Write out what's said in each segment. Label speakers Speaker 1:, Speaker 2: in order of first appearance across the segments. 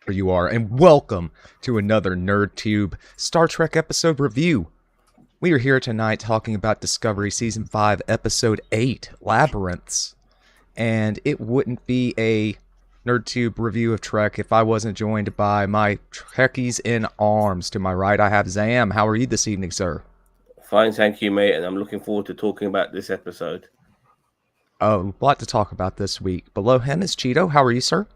Speaker 1: You are, and welcome to another NerdTube Star Trek episode review. We are here tonight talking about Discovery Season 5, Episode 8, Labyrinths. And it wouldn't be a NerdTube review of Trek if I wasn't joined by my Trekkies in arms. To my right, I have Zam. How are you this evening, sir?
Speaker 2: Fine, thank you, mate, and I'm looking forward to talking about this episode.
Speaker 1: Oh, a lot to talk about this week. Below him is Cheeto. How are you, sir?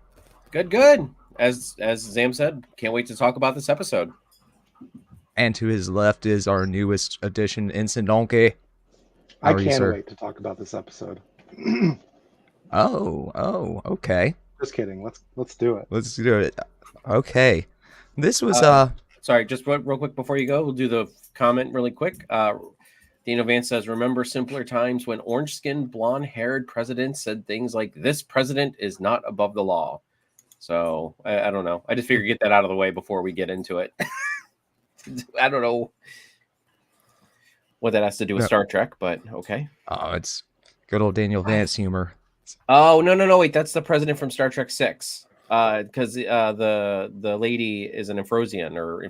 Speaker 3: Good. As Zam said, can't wait to talk about this episode.
Speaker 1: And to his left is our newest addition, Ensign Donkey.
Speaker 4: I can't wait to talk about this episode.
Speaker 1: Okay.
Speaker 4: Just kidding. Let's do it.
Speaker 1: Let's do it. Okay. This was
Speaker 3: Sorry, just real quick before you go, we'll do the comment really quick. Dino Vance says, "Remember simpler times when orange-skinned, blonde-haired presidents said things like, 'This president is not above the law.'" So I don't know. I just figured get that out of the way before we get into it. I don't know what that has to do with Star Trek, but okay.
Speaker 1: Oh, it's good old Daniel Vance humor.
Speaker 3: Oh, no, wait, that's the president from Star Trek 6. Because the lady is an Afrosian or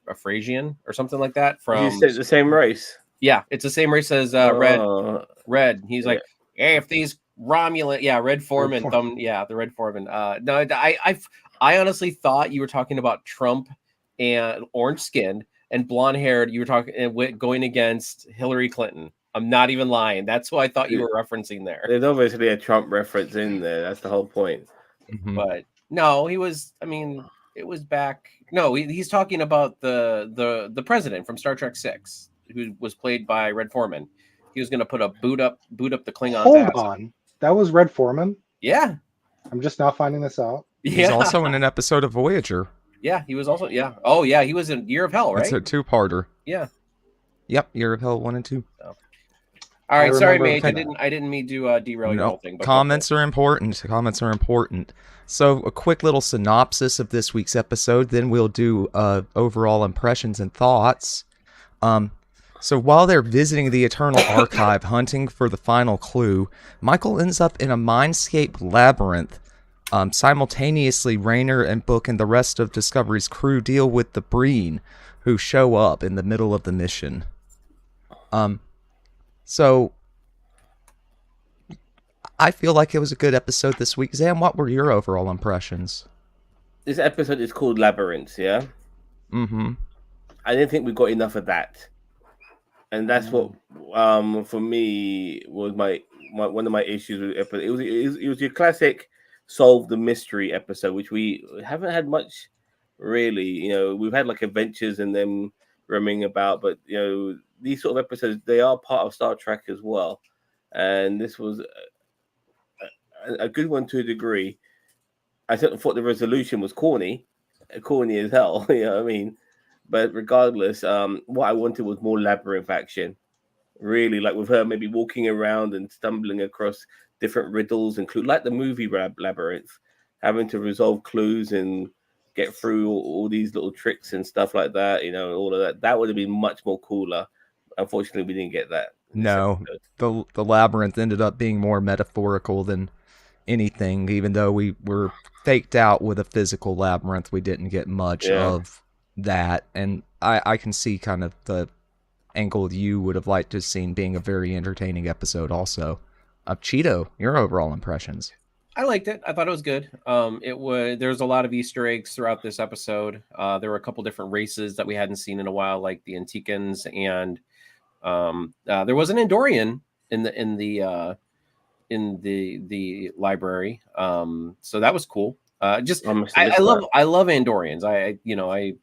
Speaker 3: Afrasian or something like that.
Speaker 2: From the same race.
Speaker 3: Yeah, it's the same race as Red. He's like, hey, if these Romulan, Red Foreman, the Red Foreman. No, I honestly thought you were talking about Trump and orange skinned and blonde haired. You were talking going against Hillary Clinton. I'm not even lying. That's what I thought you were referencing there.
Speaker 2: There's obviously a Trump reference in there. That's the whole point.
Speaker 1: Mm-hmm.
Speaker 3: But no, he was. I mean, it was back. No, he's talking about the president from Star Trek 6, who was played by Red Foreman. He was going to put a boot up the Klingons.
Speaker 4: Hold on, that was Red Foreman.
Speaker 3: Yeah,
Speaker 4: I'm just now finding this out.
Speaker 1: He's also in an episode of Voyager.
Speaker 3: Yeah, he was also. Yeah. Oh, yeah, he was in Year of Hell, right?
Speaker 1: It's a two-parter.
Speaker 3: Yeah.
Speaker 1: Yep, Year of Hell 1 and 2.
Speaker 3: Oh. All right, sorry, mate. I didn't mean to derail your whole thing. But
Speaker 1: comments are important. So a quick little synopsis of this week's episode. Then we'll do overall impressions and thoughts. So while they're visiting the Eternal Archive, hunting for the final clue, Michael ends up in a mindscape labyrinth. Simultaneously, Rayner and Book and the rest of Discovery's crew deal with the Breen, who show up in the middle of the mission. So, I feel like it was a good episode this week. Zam, what were your overall impressions?
Speaker 2: This episode is called Labyrinths, yeah?
Speaker 1: Mm-hmm.
Speaker 2: I didn't think we got enough of that. And that's what, for me, was my one of my issues with the episode. It was your classic solve the mystery episode, which we haven't had much, really. You know, we've had like adventures and them roaming about, but, you know, these sort of episodes, they are part of Star Trek as well. And this was a good one to a degree. I certainly thought the resolution was corny as hell, you know what I mean? But regardless, what I wanted was more labyrinth action. Really, like with her maybe walking around and stumbling across different riddles and clues, like the movie Labyrinth, having to resolve clues and get through all these little tricks and stuff like that, you know, all of that. That would have been much more cooler. Unfortunately, we didn't get that.
Speaker 1: No, the labyrinth ended up being more metaphorical than anything. Even though we were faked out with a physical labyrinth, we didn't get much of that. And I can see kind of the angle you would have liked to have seen being a very entertaining episode also. Cheeto, your overall impressions?
Speaker 3: I liked it. I thought it was good. There's a lot of Easter eggs throughout this episode. There were a couple different races that we hadn't seen in a while, like the Antiquans, and there was an Andorian in the library. So that was cool. I love Andorians.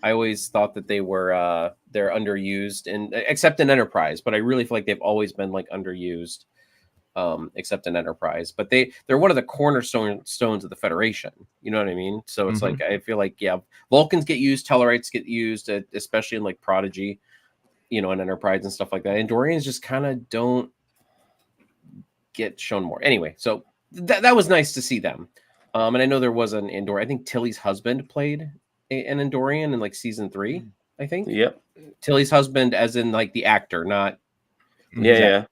Speaker 3: I always thought that they're underused, and except in Enterprise, but I really feel like they've always been like underused. Except in Enterprise, but they're one of the cornerstones of the Federation. You know what I mean? So it's like, I feel like, Vulcans get used, Tellarites get used, especially in like Prodigy, you know, in Enterprise and stuff like that. Andorians just kind of don't get shown more. Anyway, so that was nice to see them. And I know there was an Andorian. I think Tilly's husband played an Andorian in like season 3. I think.
Speaker 2: Yep.
Speaker 3: Tilly's husband, as in like the actor, not.
Speaker 2: Yeah.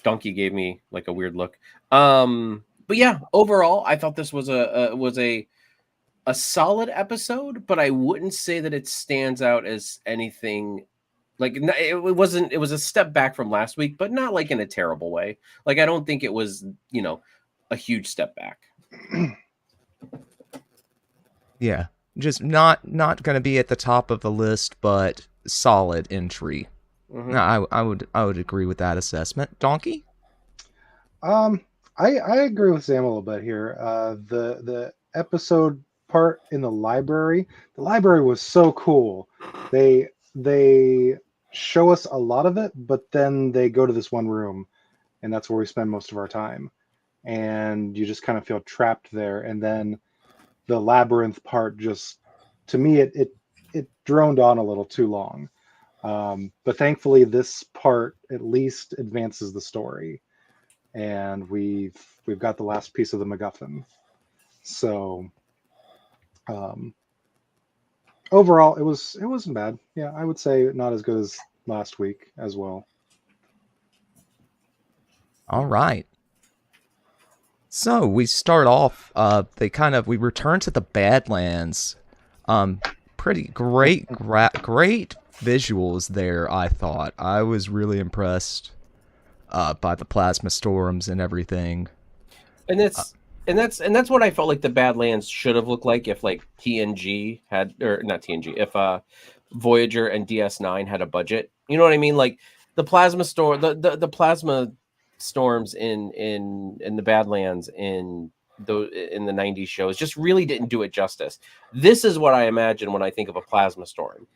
Speaker 3: Donkey gave me like a weird look. But yeah, overall, I thought this was a a solid episode, but I wouldn't say that it stands out as anything. Like it wasn't. It was a step back from last week, but not like in a terrible way. Like I don't think it was, a huge step back.
Speaker 1: Yeah, just not going to be at the top of the list, but solid entry. Mm-hmm. No, I would agree with that assessment. Donkey?
Speaker 4: I agree with Sam a little bit here. The episode part in the library was so cool. They show us a lot of it, but then they go to this one room, and that's where we spend most of our time. And you just kind of feel trapped there. And then the labyrinth part, just to me, it droned on a little too long. But thankfully, this part at least advances the story, and we've got the last piece of the MacGuffin. So overall, it wasn't bad. Yeah, I would say not as good as last week as well.
Speaker 1: All right. So we start off. We return to the Badlands. Pretty great visuals there. I thought I was really impressed by the plasma storms and everything.
Speaker 3: And that's what I felt like the Badlands should have looked like if like TNG had, or not TNG, if Voyager and DS9 had a budget. You know what I mean? Like the plasma storm, the plasma storms in the Badlands in the 90s shows just really didn't do it justice. This is what I imagine when I think of a plasma storm,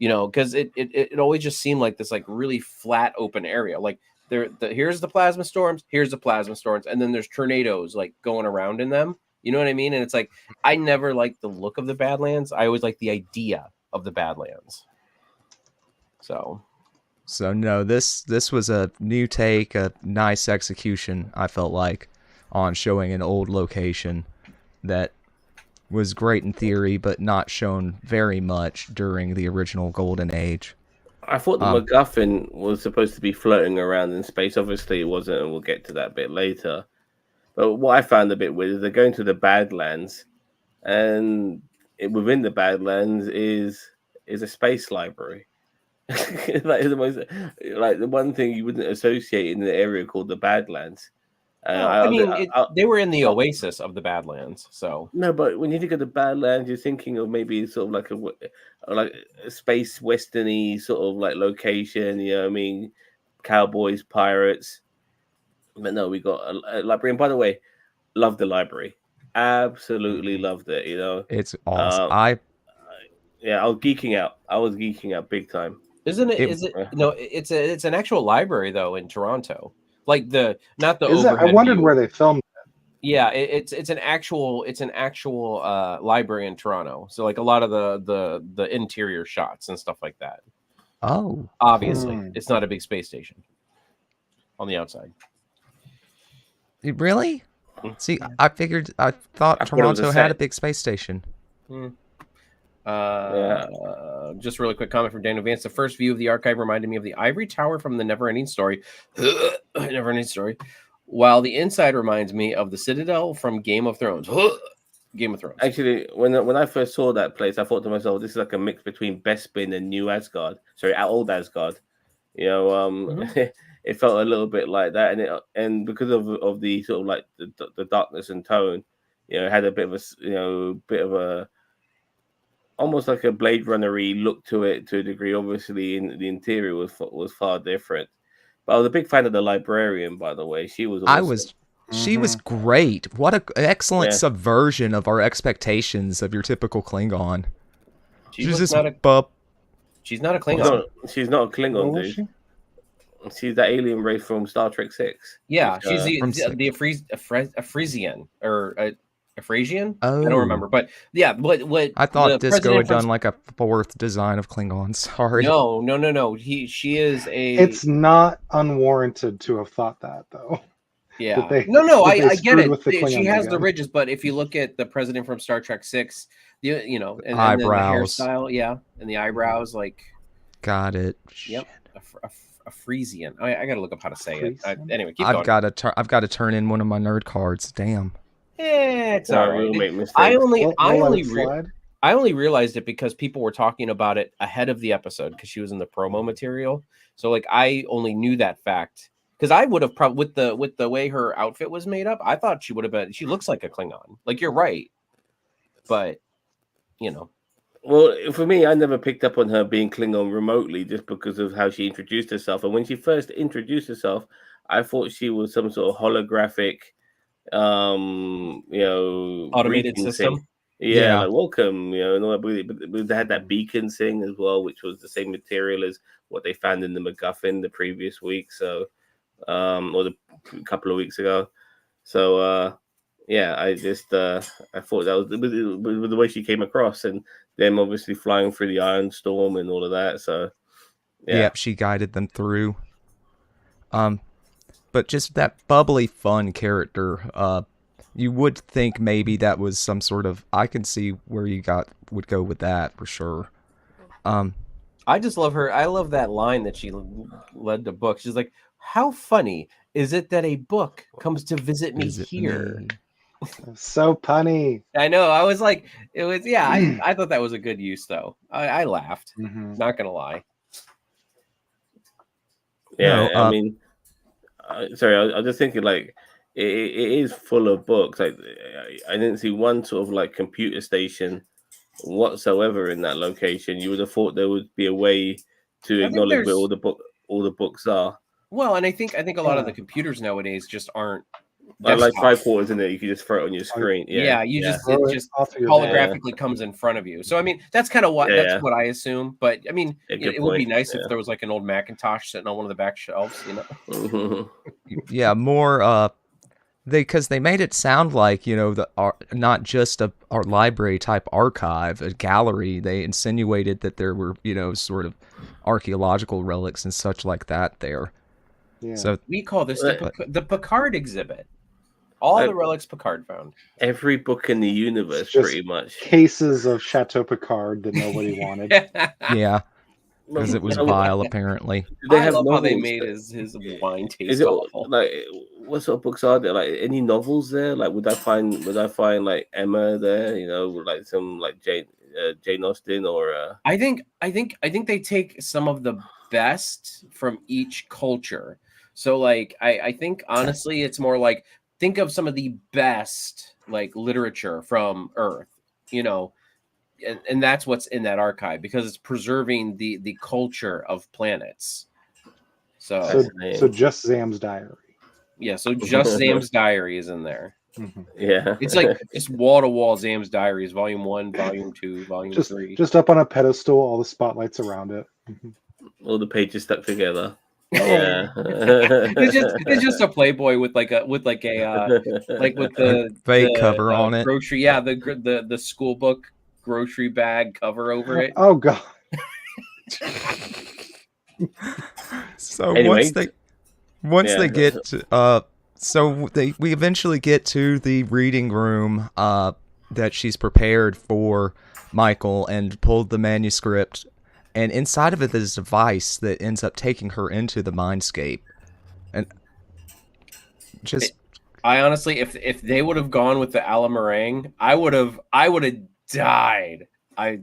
Speaker 3: because it always just seemed like this like really flat open area. Like here's the plasma storms, here's the plasma storms, and then there's tornadoes like going around in them. You know what I mean? And it's like I never liked the look of the Badlands. I always liked the idea of the Badlands.
Speaker 1: So no, this was a new take, a nice execution, I felt like, on showing an old location that was great in theory, but not shown very much during the original Golden Age.
Speaker 2: I thought the MacGuffin was supposed to be floating around in space. Obviously it wasn't, and we'll get to that bit later. But what I found a bit weird is they're going to the Badlands, and within the Badlands is a space library. That is the one thing you wouldn't associate in the area called the Badlands.
Speaker 3: They were in the oasis of the Badlands, so
Speaker 2: no. But when you think of the Badlands, you're thinking of maybe sort of like a space westerny sort of like location. You know what I mean? Cowboys, pirates. But no, we got a library. And by the way, love the library. Absolutely loved it.
Speaker 1: It's awesome.
Speaker 2: I was geeking out. I was geeking out big time.
Speaker 3: Isn't it? It's an actual library though in Toronto. Like not the.
Speaker 4: I wondered where they filmed it.
Speaker 3: Yeah, it's an actual library in Toronto. So like a lot of the interior shots and stuff like that.
Speaker 1: Oh,
Speaker 3: obviously, it's not a big space station on the outside.
Speaker 1: Really? See, I thought Toronto had a big space station.
Speaker 3: Just really quick comment from Daniel Vance. The first view of the archive reminded me of the ivory tower from the Neverending Story. Neverending Story. While the inside reminds me of the Citadel from Game of Thrones. Game of Thrones.
Speaker 2: Actually, when I first saw that place, I thought to myself, this is like a mix between Bespin and New Asgard. Sorry, old Asgard. It felt a little bit like that, and because of the sort of like the darkness and tone, it had a bit of a almost like a Blade Runner-y look to it to a degree. Obviously, in the interior was far different. But I was a big fan of the librarian, by the way. She was awesome.
Speaker 1: She was great. What an excellent subversion of our expectations of your typical Klingon.
Speaker 3: She's not a Klingon.
Speaker 2: No, she's not a Klingon, dude. She's that alien race from Star Trek 6.
Speaker 3: Yeah, she's the Afresian or Afrasian.
Speaker 1: Oh.
Speaker 3: I don't remember, but yeah, what
Speaker 1: I thought Disco had done like a fourth design of Klingon. Sorry.
Speaker 3: No. She is a.
Speaker 4: It's not unwarranted to have thought that, though.
Speaker 3: Yeah. I get it. She has the ridges, but if you look at the president from Star Trek 6, and
Speaker 1: eyebrows,
Speaker 3: the hairstyle, and the eyebrows, like.
Speaker 1: Got it.
Speaker 3: Yep. A Frisian. I got to look up how to say it. Anyway, keep
Speaker 1: going. I've got to turn in one of my nerd cards. Damn.
Speaker 3: It's all right.
Speaker 2: We'll make mistakes.
Speaker 3: I only realized it because people were talking about it ahead of the episode because she was in the promo material. So like I only knew that fact because I would have probably with the way her outfit was made up, I thought she would have been. She looks like a Klingon. Like you're right, but you know.
Speaker 2: Well, for me, I never picked up on her being Klingon remotely just because of how she introduced herself. And when she first introduced herself, I thought she was some sort of holographic,
Speaker 3: automated system.
Speaker 2: Thing. Yeah, like welcome, and all that. But they had that beacon thing as well, which was the same material as what they found in the MacGuffin the previous week. So, or a couple of weeks ago. So, yeah, I just I thought that was the way she came across, and them obviously flying through the Iron Storm and all of that. So, yeah.
Speaker 1: Yep, she guided them through. But just that bubbly, fun character. You would think maybe that was some sort of. I can see where you would go with that for sure.
Speaker 3: I just love her. I love that line that she led the book. She's like, "How funny is it that a book comes to visit me here?"
Speaker 4: So punny.
Speaker 3: I know. I was like, it was. Yeah, I thought that was a good use, though. I laughed.
Speaker 4: Mm-hmm.
Speaker 3: Not gonna lie.
Speaker 2: Yeah, I mean, sorry, I was just thinking like it is full of books. Like I didn't see one sort of like computer station whatsoever in that location. You would have thought there would be a way to acknowledge where all the books are.
Speaker 3: Well, and I think a lot of the computers nowadays just aren't.
Speaker 2: Like 5 quarters in there, you can just throw it on your screen.
Speaker 3: It just holographically comes in front of you. So I mean, that's kind of what what I assume. But I mean, it would be nice if there was like an old Macintosh sitting on one of the back shelves,
Speaker 1: Yeah, more because they made it sound like not just a art library type archive, a gallery. They insinuated that there were sort of archaeological relics and such like that there.
Speaker 4: Yeah.
Speaker 1: So
Speaker 3: we call this the Picard exhibit. All the relics Picard found.
Speaker 2: Every book in the universe, pretty much.
Speaker 4: Cases of Chateau Picard that nobody wanted.
Speaker 1: Yeah, because it was vile, apparently.
Speaker 3: I love how they made his wine taste awful.
Speaker 2: Like, what sort of books are there? Like, any novels there? Like, would I find like Emma there? Like some like Jane Austen or.
Speaker 3: I think they take some of the best from each culture. So, like, I think honestly, it's more like. Think of some of the best like literature from Earth, and that's what's in that archive because it's preserving the culture of planets. So
Speaker 4: just Zam's diary.
Speaker 3: Yeah, so just Zam's diary is in there.
Speaker 2: Mm-hmm. Yeah,
Speaker 3: it's wall to wall Zam's diaries, volume 1, volume 2, volume 3.
Speaker 4: Just up on a pedestal, all the spotlights around it. Mm-hmm.
Speaker 2: All the pages stuck together. Yeah,
Speaker 3: it's just a Playboy with the
Speaker 1: fake cover on it.
Speaker 3: Grocery, the school book grocery bag cover over it.
Speaker 4: Oh god.
Speaker 1: So anyway, once they get to, we eventually get to the reading room that she's prepared for Michael and pulled the manuscript. And inside of it is a device that ends up taking her into the mindscape. And
Speaker 3: I honestly, if they would have gone with the a la meringue, I would have died.
Speaker 4: The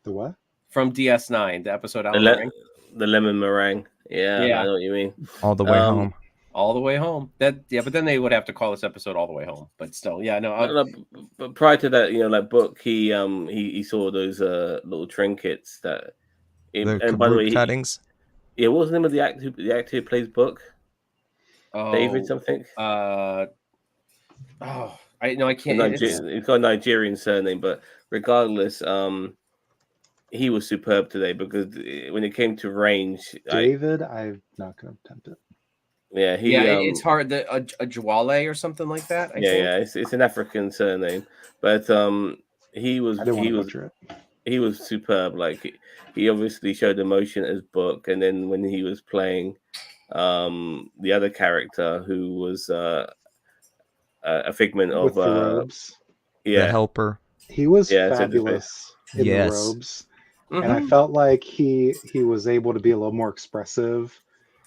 Speaker 4: what?
Speaker 3: From DS9, the episode a la meringue.
Speaker 2: The lemon meringue. Yeah, I know what you mean.
Speaker 1: All the way home.
Speaker 3: All the way home. But then they would have to call this episode All the Way Home. But still,
Speaker 2: But prior to that, book, he saw those little trinkets that.
Speaker 1: And by the way, cuttings.
Speaker 2: What was the name of the actor who plays Book? David something.
Speaker 3: I can't.
Speaker 2: He's got a Nigerian surname, but regardless, he was superb today because when it came to range,
Speaker 4: David, I'm not going to attempt it.
Speaker 2: Yeah,
Speaker 3: it's hard. A Jwale or something like that. I think.
Speaker 2: It's an African surname, but he was superb. Like he obviously showed emotion as Book, and then when he was playing the other character who was a figment of
Speaker 4: the robes.
Speaker 1: The helper.
Speaker 4: He was fabulous in the robes, and I felt like he was able to be a little more expressive,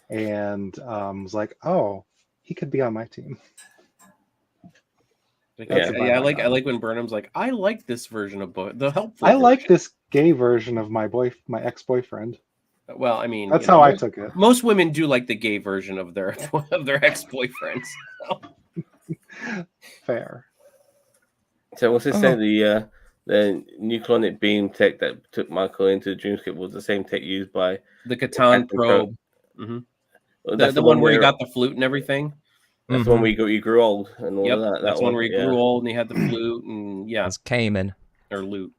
Speaker 4: and was like, oh, he could be on my team.
Speaker 3: I like when Burnham's like, I like this version of the helpful.
Speaker 4: I like this gay version of my ex-boyfriend.
Speaker 3: Well, I mean,
Speaker 4: that's how I took it.
Speaker 3: Most women do like the gay version of their ex-boyfriends. So.
Speaker 4: Fair.
Speaker 2: So what's it say? The nucleonic beam tech that took Michael into the dreamscape was the same tech used by
Speaker 3: the Catan probe. Mm-hmm. Well, the one where you got the flute and everything.
Speaker 2: That's the one where you grew old and all of that.
Speaker 3: That's one where you grew old and he had the flute and
Speaker 1: It's Cayman.
Speaker 3: Or lute.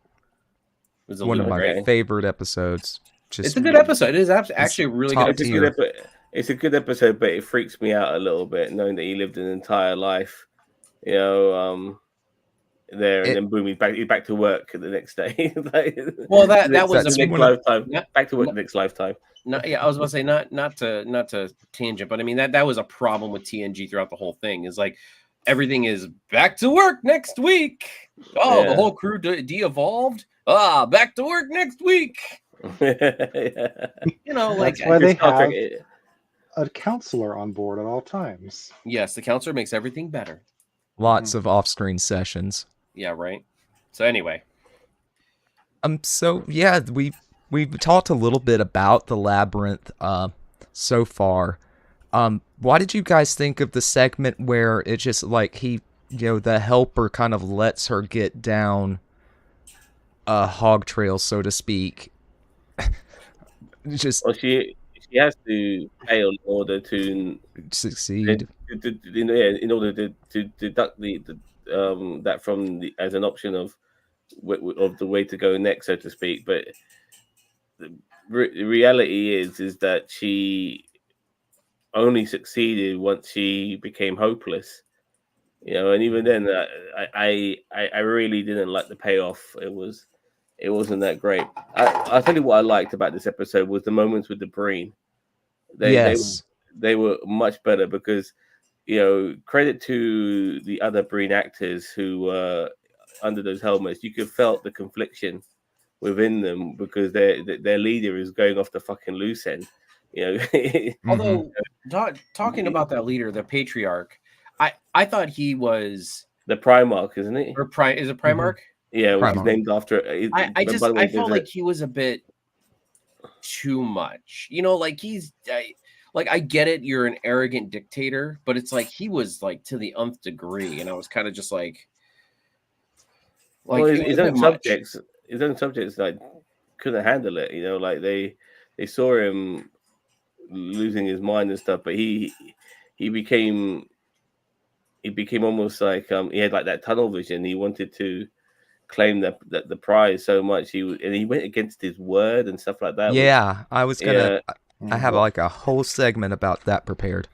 Speaker 3: It was
Speaker 1: one of my favorite episodes.
Speaker 3: It's a good episode. It is actually a really good episode.
Speaker 2: It's a good episode, but it freaks me out a little bit knowing that he lived an entire life, there, and then boom, he's back to work the next day.
Speaker 3: Well, that was
Speaker 2: the next lifetime. Back to work the next lifetime.
Speaker 3: I was about to say not to tangent, but I mean that was a problem with TNG throughout the whole thing. Is like everything is back to work next week. Oh, the whole crew de-evolved. Back to work next week.
Speaker 4: That's why they have a counselor on board at all times.
Speaker 3: Yes, the counselor makes everything better.
Speaker 1: Lots of off-screen sessions.
Speaker 3: Yeah, right. So anyway,
Speaker 1: so yeah, we've talked a little bit about the Labyrinth so far. Why did you guys think of the segment where it just like the helper kind of lets her get down a hog trail, so to speak?
Speaker 2: Well, she has to fail in order to
Speaker 1: succeed.
Speaker 2: In order to deduct that from as an option of the way to go next, so to speak. But the reality is that she only succeeded once she became hopeless. And even then, I really didn't like the payoff. It wasn't that great. I'll tell you what I liked about this episode was the moments with the Breen. They were much better because, credit to the other Breen actors who were under those helmets. You could felt the confliction within them because their leader is going off the fucking loose end.
Speaker 3: Although talking about that leader, the patriarch, I thought he was
Speaker 2: the Primarch, isn't it?
Speaker 3: Or is it Primarch?
Speaker 2: Yeah, it was named after.
Speaker 3: I felt like he was a bit too much. Like he's I get it. You're an arrogant dictator, but it's like he was like to the nth degree, and I was kind of just like
Speaker 2: his own subjects like couldn't handle it. Like they saw him losing his mind and stuff, but he became almost like he had like that tunnel vision. He wanted to claim the prize so much. He went against his word and stuff like that.
Speaker 1: Yeah, I was gonna. I have like a whole segment about that prepared.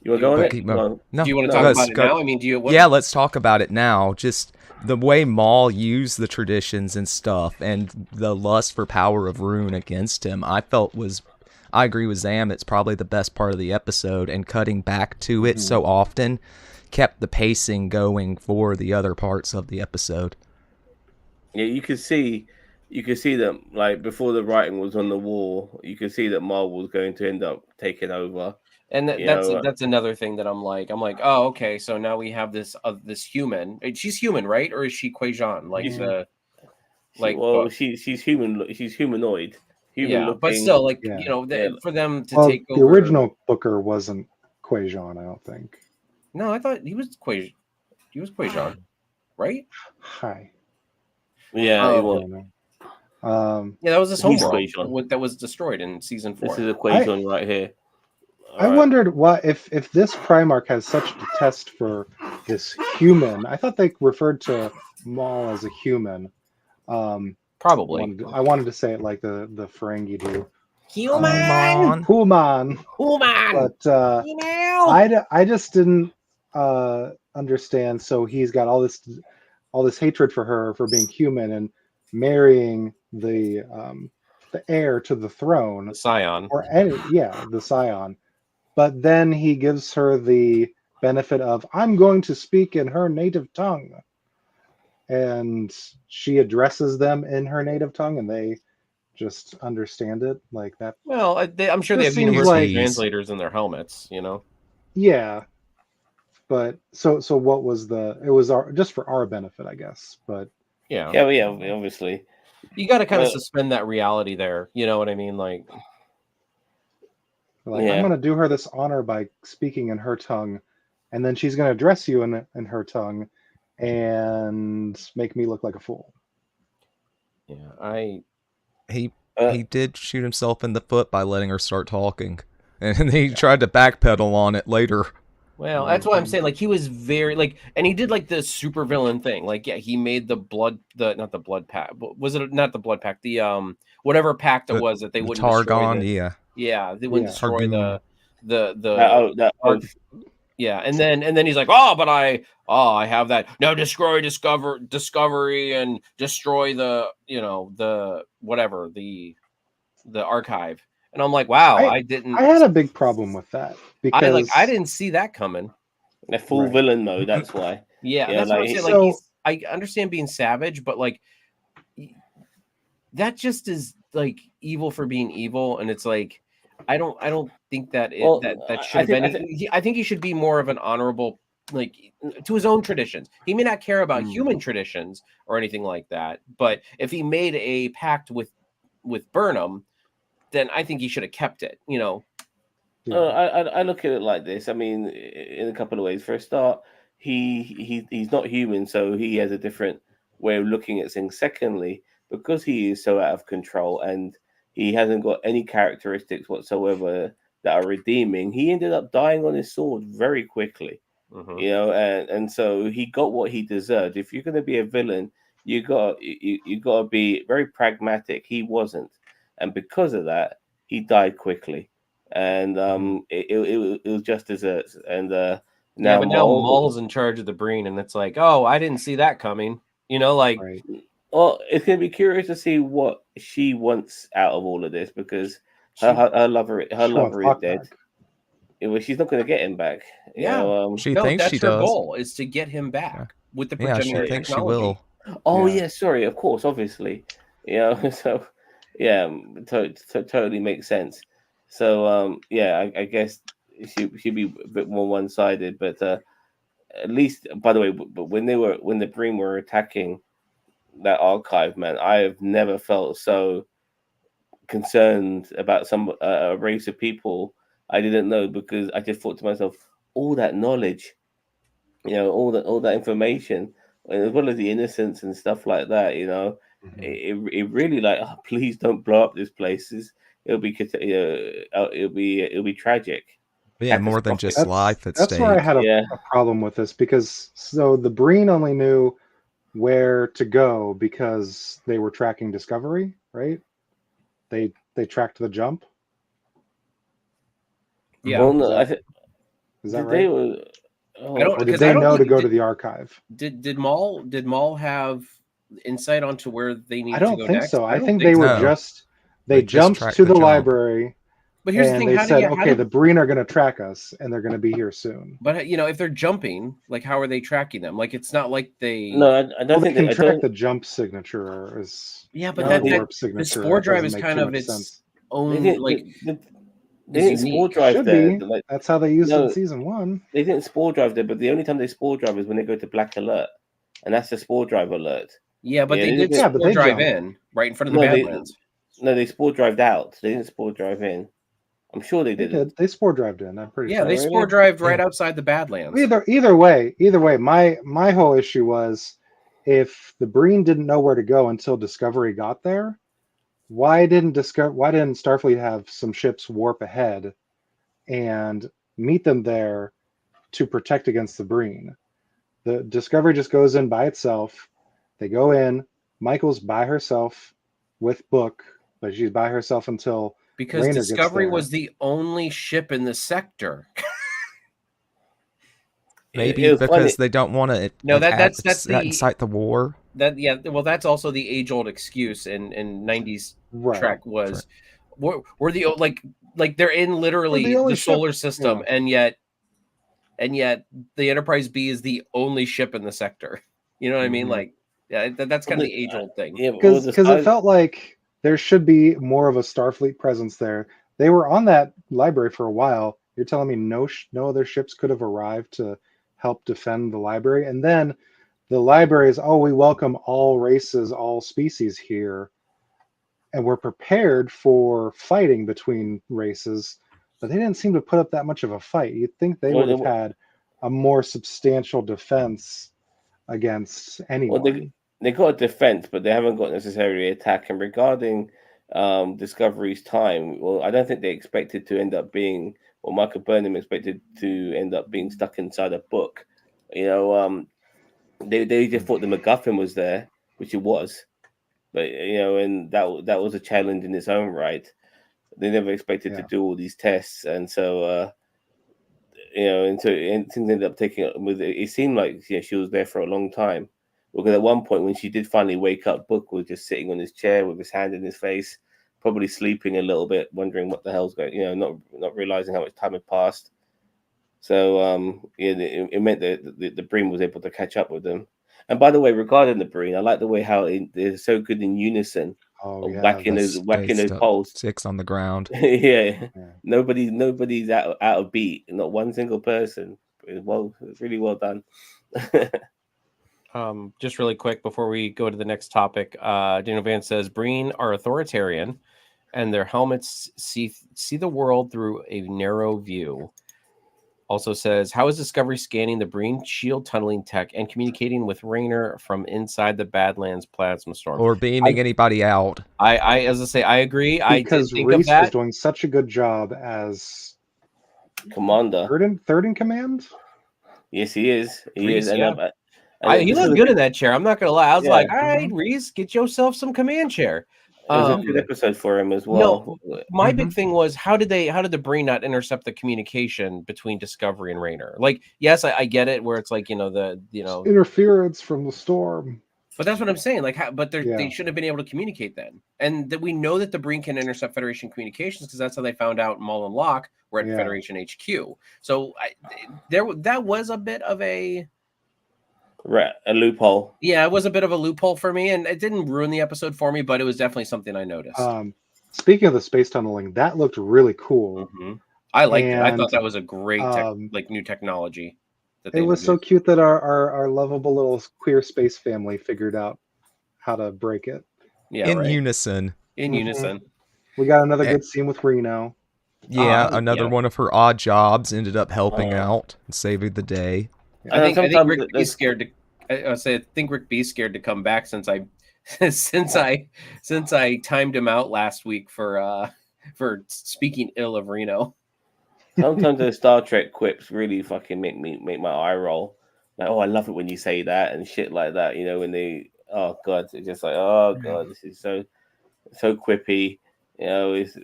Speaker 2: You want to go on it?
Speaker 3: No. Do you want to talk about it now? I mean,
Speaker 1: Yeah, let's talk about it now. Just the way Maul used the traditions and stuff, and the lust for power of Rune against him. I agree with Zam. It's probably the best part of the episode, and cutting back to it so often kept the pacing going for the other parts of the episode.
Speaker 2: Yeah, you could see that like before the writing was on the wall, you could see that Maul was going to end up taking over.
Speaker 3: And that's another thing that I'm like, oh, okay, so now we have this human. She's human, right? Or is she Quajan?
Speaker 2: She's human. She's humanoid.
Speaker 3: Looking. But still, for them to take over.
Speaker 4: The original Booker wasn't Quajan, I don't think.
Speaker 3: No, I thought he was Quajan. He was Quajan, right?
Speaker 4: Hi.
Speaker 2: Yeah, it was.
Speaker 3: That was his homeworld that was destroyed in season 4.
Speaker 2: This is a Quajan right here.
Speaker 4: I wondered what if this Primarch has such a test for this human. I thought they referred to Maul as a human.
Speaker 3: Probably.
Speaker 4: I wanted to say it like the Ferengi do.
Speaker 3: Human.
Speaker 4: But I just didn't understand. So he's got all this hatred for her for being human and marrying the heir to the throne,
Speaker 3: the Scion,
Speaker 4: the Scion. But then he gives her the benefit of I'm going to speak in her native tongue, and she addresses them in her native tongue, and they just understand it like that.
Speaker 3: Well, I'm sure they have universal translators in their helmets,
Speaker 4: Yeah, But so what was it was just for our benefit, I guess. But
Speaker 2: yeah, obviously.
Speaker 3: You got to kind of suspend that reality there. You know what I mean? Like
Speaker 4: I'm going to do her this honor by speaking in her tongue, and then she's going to address you in her tongue and make me look like a fool.
Speaker 3: Yeah,
Speaker 1: he did shoot himself in the foot by letting her start talking, and he tried to backpedal on it later.
Speaker 3: Well, that's why I'm saying, like, he was very, like, and he did, like, the super villain thing. Like, yeah, he made not the blood pact. Was it not the blood pact? The, whatever pact it was that they wouldn't
Speaker 1: Targon,
Speaker 3: destroy. Yeah, they wouldn't destroy
Speaker 1: Targoon.
Speaker 3: yeah, and then he's like, but I have that. Now destroy discovery and destroy the whatever, the archive. And I'm like, wow, I
Speaker 4: had a big problem with that because
Speaker 3: I didn't see that coming.
Speaker 2: A full villain mode, that's why.
Speaker 3: Yeah, that's what I'm saying. Like, I understand being savage, but like that just is like evil for being evil, and it's like I don't think that that should have been. I think he should be more of an honorable, like, to his own traditions. He may not care about human traditions or anything like that, but if he made a pact with Burnham, then I think he should have kept it, you know.
Speaker 2: I look at it like this. I mean, in a couple of ways. For a start, he's not human, so he has a different way of looking at things. Secondly, because he is so out of control and he hasn't got any characteristics whatsoever that are redeeming, he ended up dying on his sword very quickly. You know, and so he got what he deserved. If you're going to be a villain, you got to be very pragmatic. He wasn't. And because of that, he died quickly, and it was just desserts. And
Speaker 3: now Maul's in charge of the Breen, and it's like, oh, I didn't see that coming. You know, like,
Speaker 2: well, it's gonna be curious to see what she wants out of all of this, because her lover is dead. She's not going to get him back. You know,
Speaker 1: she thinks
Speaker 3: that's
Speaker 1: she
Speaker 3: her
Speaker 1: does.
Speaker 3: goal, is to get him back with the progenitor
Speaker 1: she thinks
Speaker 3: technology.
Speaker 1: She will.
Speaker 2: Oh yeah, sorry, of course, obviously, you know. So yeah, totally makes sense. So I guess she'd be a bit more one-sided, but at least, by the way, but when the Breen were attacking that archive, man, I have never felt so concerned about a race of people I didn't know, because I just thought to myself, all that knowledge, you know, all that information, as well as the innocence and stuff like that, you know, it really, like, please don't blow up this place. It'll be tragic.
Speaker 1: Yeah, more than just life at stake.
Speaker 4: That's where I had a problem with this, because so the Breen only knew where to go because they were tracking Discovery, right? They tracked the jump.
Speaker 3: Yeah,
Speaker 2: well, no,
Speaker 4: is that right?
Speaker 3: Or
Speaker 4: did they know to go to the archive?
Speaker 3: Did Maul have insight onto where they needed to go next?
Speaker 4: I don't think so. I think they were just jumped to the library.
Speaker 3: But here's the thing:
Speaker 4: they said, "Okay, the Breen are going to track us, and they're going to be here soon."
Speaker 3: But you know, if they're jumping, like, how are they tracking them? Like, it's not like they.
Speaker 2: No, I don't think
Speaker 4: they can track the jump signature.
Speaker 3: But the spore drive is kind of its own.
Speaker 2: They didn't spore drive there.
Speaker 4: That's how they used it in season 1.
Speaker 2: They didn't spore drive there, but the only time they spore drive is when they go to black alert, and that's the spore drive alert.
Speaker 3: Yeah, but they did spore drive in right in front of the Badlands.
Speaker 2: No, they spore drived out. They didn't spore drive in. I'm sure they did.
Speaker 4: They spore drived in. I'm pretty sure.
Speaker 3: Yeah, they spore drived right outside the Badlands.
Speaker 4: Either way, my whole issue was, if the Breen didn't know where to go until Discovery got there, why didn't Starfleet have some ships warp ahead and meet them there to protect against the Breen? The Discovery just goes in by itself. They go in. Michael's by herself with Book, but she's by herself until
Speaker 3: because
Speaker 4: Raynor
Speaker 3: Discovery was the only ship in the sector.
Speaker 1: Maybe because they don't want to.
Speaker 3: No, that's
Speaker 1: incite the war.
Speaker 3: Well, that's also the age-old excuse in 90s Trek was we're the like they're in literally the solar system, and yet the Enterprise B is the only ship in the sector. You know what I mean? Like, yeah, that's kind of the age-old thing.
Speaker 4: Because it felt like there should be more of a Starfleet presence there. They were on that library for a while. You're telling me no other ships could have arrived to help defend the library. And then the library is, oh, we welcome all races, all species here. And we're prepared for fighting between races, but they didn't seem to put up that much of a fight. You'd think they would have had a more substantial defense against anyone.
Speaker 2: Well, they got a defense, but they haven't got necessarily attack. And regarding Discovery's time, well, I don't think they expected to end up being, or Michael Burnham expected to end up being stuck inside a book. You know, they just thought the MacGuffin was there, which it was. But and that was a challenge in its own right. They never expected to do all these tests, and so and things ended up taking. It seemed like she was there for a long time. Because at one point, when she did finally wake up, Book was just sitting on his chair with his hand in his face, probably sleeping a little bit, wondering what the hell's going. Not realizing how much time had passed. So it meant that the Breen was able to catch up with them. And by the way, regarding the Breen, I like the way how they're so good in unison. Whacking those poles.
Speaker 1: 6 on the ground.
Speaker 2: yeah. Nobody's out of beat. Not one single person. It's really well done.
Speaker 3: Just really quick before we go to the next topic, Daniel Van says Breen are authoritarian, and their helmets see the world through a narrow view. Also says, how is Discovery scanning the Breen shield tunneling tech and communicating with Raynor from inside the Badlands plasma storm?
Speaker 1: Or beaming anybody out.
Speaker 3: As I say, I agree.
Speaker 4: Because Reese was doing such a good job as
Speaker 2: commander.
Speaker 4: Third in command?
Speaker 2: Yes, he is. He
Speaker 3: Reese,
Speaker 2: is.
Speaker 3: He looked good in that chair. I'm not going to lie. I was like, all right, Reese, get yourself some command chair.
Speaker 2: It was a good episode for him as well.
Speaker 3: No, my big thing was how did the Breen not intercept the communication between Discovery and Raynor? Like, yes, I get it where it's like
Speaker 4: interference from the storm.
Speaker 3: But that's what I'm saying. Like, they shouldn't have been able to communicate then. And that we know that the Breen can intercept Federation communications because that's how they found out Maul and Locke were at Federation HQ. So that was a bit of a
Speaker 2: loophole.
Speaker 3: Yeah, it was a bit of a loophole for me, and it didn't ruin the episode for me, but it was definitely something I noticed.
Speaker 4: Speaking of the space tunneling, that looked really cool.
Speaker 3: Mm-hmm. I liked it. I thought that was a great new technology.
Speaker 4: It was so cute that our lovable little queer space family figured out how to break it.
Speaker 3: Yeah,
Speaker 1: in unison.
Speaker 3: In unison.
Speaker 4: We got another good scene with Reno.
Speaker 1: Yeah, another one of her odd jobs ended up helping out and saving the day.
Speaker 3: I think Rick B's scared to. I think Rick B's scared to come back since I timed him out last week for speaking ill of Reno.
Speaker 2: Sometimes the Star Trek quips really fucking make my eye roll. Like, oh, I love it when you say that and shit like that. When they, oh god, it's just like, oh god, this is so quippy. It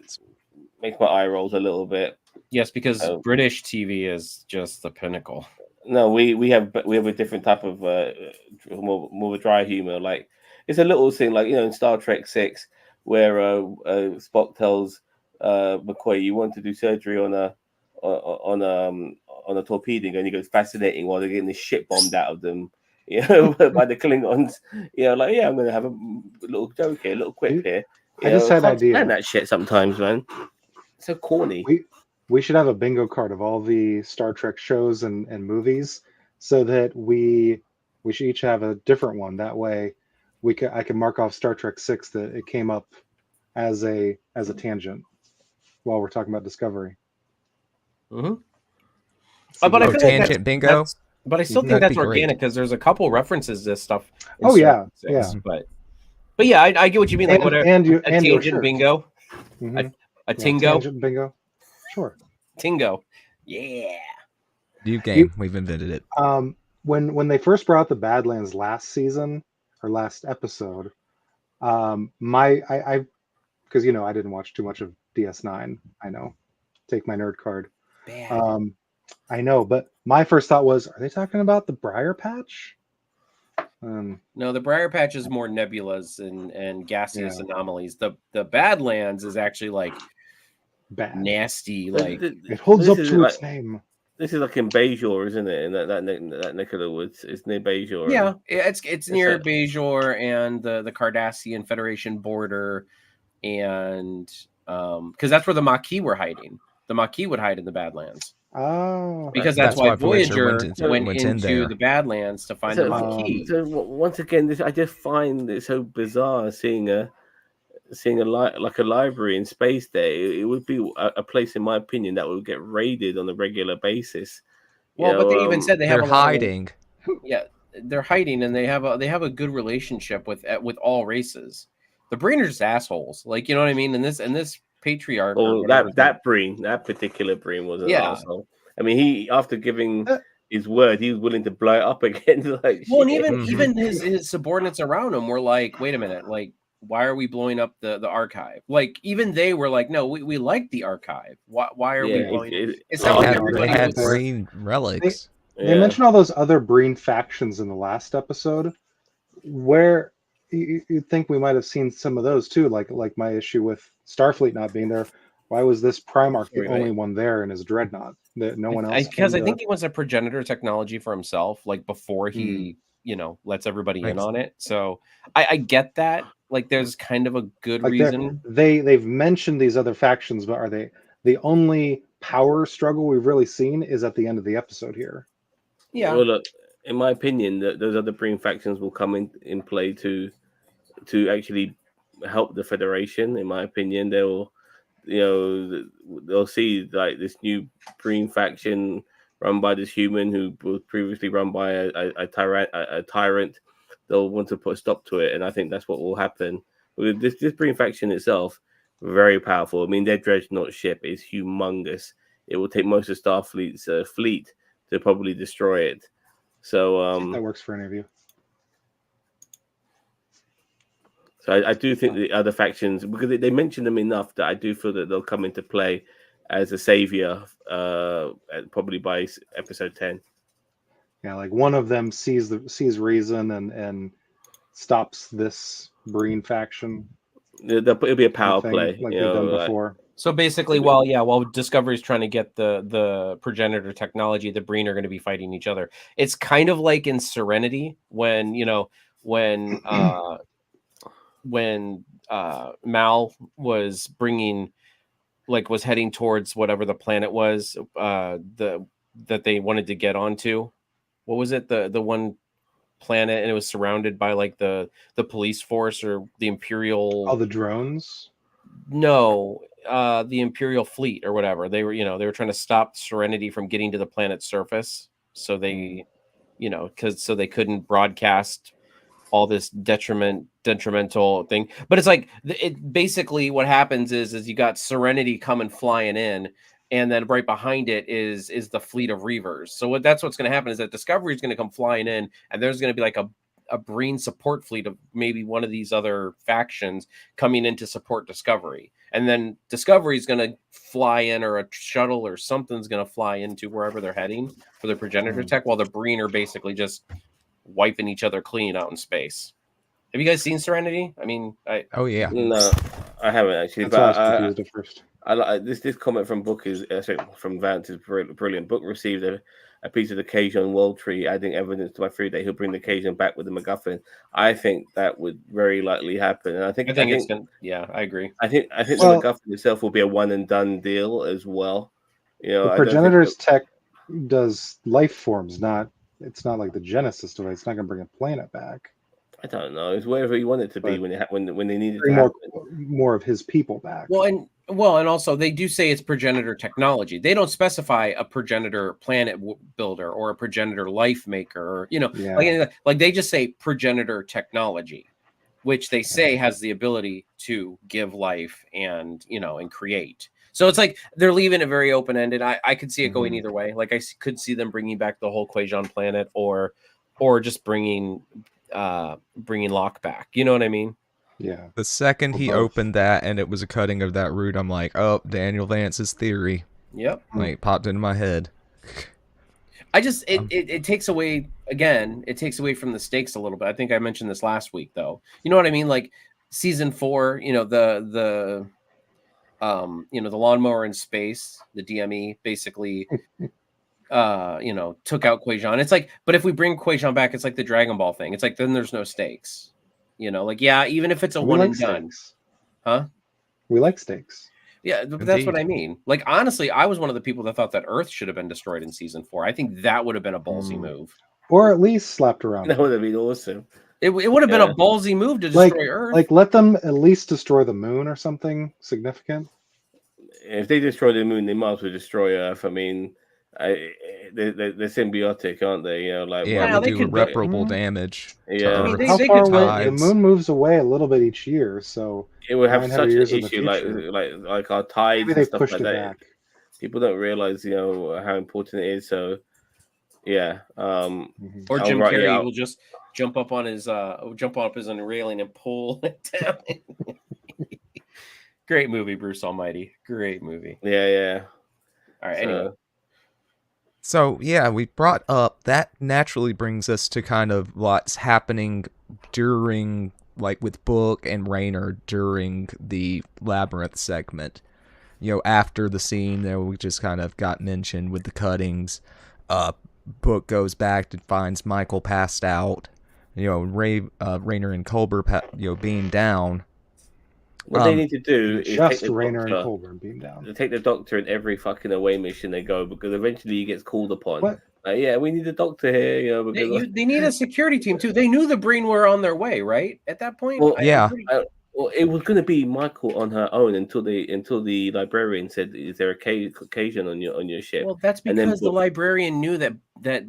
Speaker 2: makes my eye rolls a little bit.
Speaker 3: Yes, because British TV is just the pinnacle.
Speaker 2: No, we have a different type of more of a dry humor. Like it's a little thing, like in Star Trek 6, where Spock tells McCoy, "You want to do surgery on a torpedo," and he goes, "Fascinating," while they're getting the shit bombed out of them, by the Klingons. Like, yeah, I'm gonna have a little joke here, a little quip here.
Speaker 4: I just had an idea.
Speaker 2: Plan that shit sometimes, man. So corny.
Speaker 4: We should have a bingo card of all the Star Trek shows and movies, so that we should each have a different one. That way, I can mark off Star Trek 6 that it came up as a tangent while we're talking about Discovery.
Speaker 3: Mm-hmm. But I feel
Speaker 1: tangent
Speaker 3: like
Speaker 1: bingo.
Speaker 3: But I still think that's organic because there's a couple references to this stuff.
Speaker 4: Oh yeah,
Speaker 3: But yeah, I get what you mean. Like a tangent bingo,
Speaker 4: mm-hmm.
Speaker 3: a tingo,
Speaker 4: tangent bingo. Sure.
Speaker 3: Tingo. Yeah.
Speaker 1: New game. We've invented it.
Speaker 4: When they first brought out the Badlands last season or last episode, because I didn't watch too much of DS9. I know. Take my nerd card.
Speaker 3: Bad.
Speaker 4: I know, but my first thought was, are they talking about the Briar Patch?
Speaker 3: No, the Briar Patch is more nebulas and gaseous anomalies. The Badlands is actually like
Speaker 4: bad,
Speaker 3: nasty. Like
Speaker 4: it holds up to its name.
Speaker 2: This is like in Bajor, isn't it? In that neck of the woods, it's near Bajor.
Speaker 3: Yeah, it's near Bajor and the Cardassian Federation border, and because that's where the Maquis were hiding. The Maquis would hide in the Badlands.
Speaker 4: Oh,
Speaker 3: because that's why Voyager went
Speaker 1: in
Speaker 3: into
Speaker 1: there.
Speaker 3: the Badlands to find the key.
Speaker 2: So once again, I just find it so bizarre seeing a library in space there. It would be a place, in my opinion, that would get raided on a regular basis.
Speaker 3: Well, but they even said
Speaker 1: they're hiding.
Speaker 3: They're hiding, and they have a good relationship with all races. The Breen are just assholes, like, you know what I mean. And this patriarch,
Speaker 2: that particular Breen was an asshole. I mean, he, after giving his word, he was willing to blow it up again. Like,
Speaker 3: well, and even his subordinates around him were like, wait a minute, like, why are we blowing up the archive? Like, even they were like, no, we like the archive. Why are we blowing it? It's not like everybody
Speaker 1: had Breen relics.
Speaker 4: They mentioned all those other Breen factions in the last episode, where you think we might have seen some of those too, like my issue with Starfleet not being there. Why was this Primarch the only one there in his dreadnought that no one else?
Speaker 3: Because I think he wants a progenitor technology for himself, like before he lets everybody in on it. So I get that. Like, there's kind of a good reason.
Speaker 4: They've mentioned these other factions, but are they the only power struggle we've really seen is at the end of the episode here?
Speaker 3: Yeah.
Speaker 2: Well, look, in my opinion, those other Breen factions will come in play to actually help the Federation. In my opinion, they'll see like this new Breen faction run by this human who was previously run by a tyrant. They'll want to put a stop to it, and I think that's what will happen. This Breen faction itself, very powerful. I mean, their dreadnought ship is humongous. It will take most of Starfleet's fleet to probably destroy it. So
Speaker 4: if that works for any of you.
Speaker 2: So I do think the other factions, because they mentioned them enough, that I do feel that they'll come into play as a savior, probably by episode 10.
Speaker 4: Yeah, like one of them sees reason and stops this Breen faction.
Speaker 2: It'll be a power play,
Speaker 4: like they've done before.
Speaker 3: So basically, while Discovery's trying to get the progenitor technology, the Breen are going to be fighting each other. It's kind of like in Serenity when Mal was was heading towards whatever the planet was that they wanted to get onto. What was it? The one planet, and it was surrounded by like the police force or the Imperial.
Speaker 4: Oh, the drones?
Speaker 3: No, the Imperial fleet or whatever. They were trying to stop Serenity from getting to the planet's surface, so they so they couldn't broadcast all this detrimental thing. But it's like, it basically what happens is you got Serenity coming flying in, and then right behind it is the fleet of Reavers. So that's what's going to happen, is that Discovery is going to come flying in, and there's going to be like a Breen support fleet of maybe one of these other factions coming in to support Discovery. And then Discovery is going to fly in, or a shuttle or something's going to fly into wherever they're heading for their progenitor tech, while the Breen are basically just wiping each other clean out in space. Have you guys seen Serenity? I mean,
Speaker 2: no, I haven't actually.
Speaker 4: That's why I was confused at first.
Speaker 2: I like this comment from from Vance is brilliant. Book received a piece of the Kazon World Tree, adding evidence to my theory that he'll bring the Kazon back with the MacGuffin. I think that would very likely happen, and I think it's gonna,
Speaker 3: I agree.
Speaker 2: I think the MacGuffin itself will be a one and done deal as well.
Speaker 4: The progenitor's tech does life forms, it's not like the Genesis device. It's not going to bring a planet back.
Speaker 2: I don't know. It's wherever you want it to be when they need it
Speaker 4: more of his people back.
Speaker 3: Well, and also they do say it's progenitor technology. They don't specify a progenitor planet builder or a progenitor life maker, or like they just say progenitor technology, which they say has the ability to give life and create. So it's like they're leaving it very open ended. I could see it going either way. Like I could see them bringing back the whole Kazon planet, or just bringing Locke back. You know what I mean?
Speaker 4: Yeah.
Speaker 1: The second he opened that and it was a cutting of that route, I'm like, oh, Daniel Vance's theory.
Speaker 3: Yep.
Speaker 1: Like popped into my head.
Speaker 3: I just it takes away it takes away from the stakes a little bit. I think I mentioned this last week though. You know what I mean? Like season 4, the lawnmower in space, the DME basically took out Kazon. It's like, but if we bring Kazon back, it's like the Dragon Ball thing. It's like, then there's no stakes. Even if it's a one and done. Huh?
Speaker 4: We like stakes.
Speaker 3: Yeah, but that's what I mean. Like, honestly, I was one of the people that thought that Earth should have been destroyed in season 4. I think that would have been a ballsy move.
Speaker 4: Or at least slapped around.
Speaker 2: That would have been awesome.
Speaker 3: It would have been a ballsy move to destroy Earth.
Speaker 4: Like, let them at least destroy the moon or something significant.
Speaker 2: If they destroy the moon, they might as well destroy Earth. I mean, they're symbiotic, aren't they? You know, like
Speaker 1: they do irreparable damage.
Speaker 2: Yeah,
Speaker 4: I mean, how far away? The moon moves away a little bit each year, so
Speaker 2: it would have such an issue, like our tides and stuff like that. Back. People don't realize, you know, how important it is. So, yeah.
Speaker 3: Or Jim Carrey will just jump up his railing and pull it down. Great movie, Bruce Almighty. Great movie.
Speaker 2: Yeah.
Speaker 3: All right. Anyway.
Speaker 1: So, yeah, we brought up that naturally brings us to kind of what's happening during, like, with Book and Raynor during the Labyrinth segment. You know, after the scene there, we just kind of got mentioned with the cuttings. Book goes back and finds Michael passed out. You know, Raynor and Culber, being down.
Speaker 2: What they need to do is
Speaker 4: just Raynor and Culber being down.
Speaker 2: They take the Doctor in every fucking away mission they go, because eventually he gets called upon. What? We need a doctor here. You know, because
Speaker 3: they need a security team too. They knew the Breen were on their way, right? At that point,
Speaker 2: well, it was going to be Michael on her own until the librarian said, "Is there occasion on your ship?"
Speaker 3: Well, that's because the librarian knew that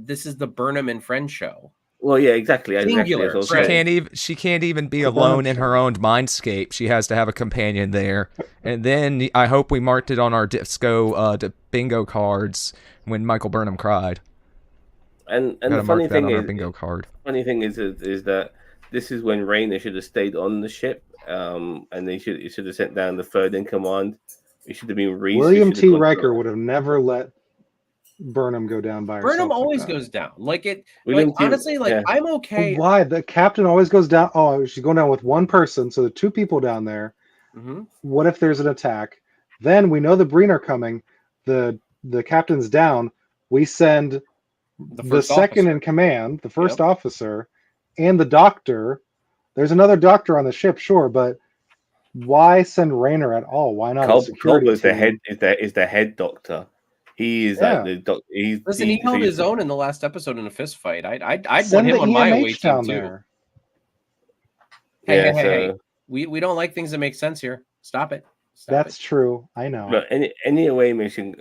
Speaker 3: this is the Burnham and Friends show.
Speaker 2: Well, yeah, exactly.
Speaker 3: Singular.
Speaker 1: She can't even be alone in her own mindscape. She has to have a companion there. And then I hope we marked it on our disco bingo cards when Michael Burnham cried.
Speaker 2: And the funny thing is,
Speaker 1: bingo card.
Speaker 2: Funny thing is that this is when Raynor should have stayed on the ship, and he should have sent down the third in command. It should have been Reese.
Speaker 4: William T. Riker would have never let Burnham go down by herself.
Speaker 3: Burnham always goes down. Honestly, I'm okay.
Speaker 4: Well, why? The captain always goes down. Oh, she's going down with one person, so the two people down there.
Speaker 3: Mm-hmm.
Speaker 4: What if there's an attack? Then we know the Breen are coming. The captain's down. We send the second in command, the first officer, and the doctor. There's another doctor on the ship, sure, but why send Raynor at all? Why not a security team?
Speaker 2: Is the head doctor. He is the doctor.
Speaker 3: Listen, he held his own in the last episode in a fist fight. I'd want him on my away team too. Hey. We don't like things that make sense here. Stop it.
Speaker 4: That's true. I know.
Speaker 2: But any away mission,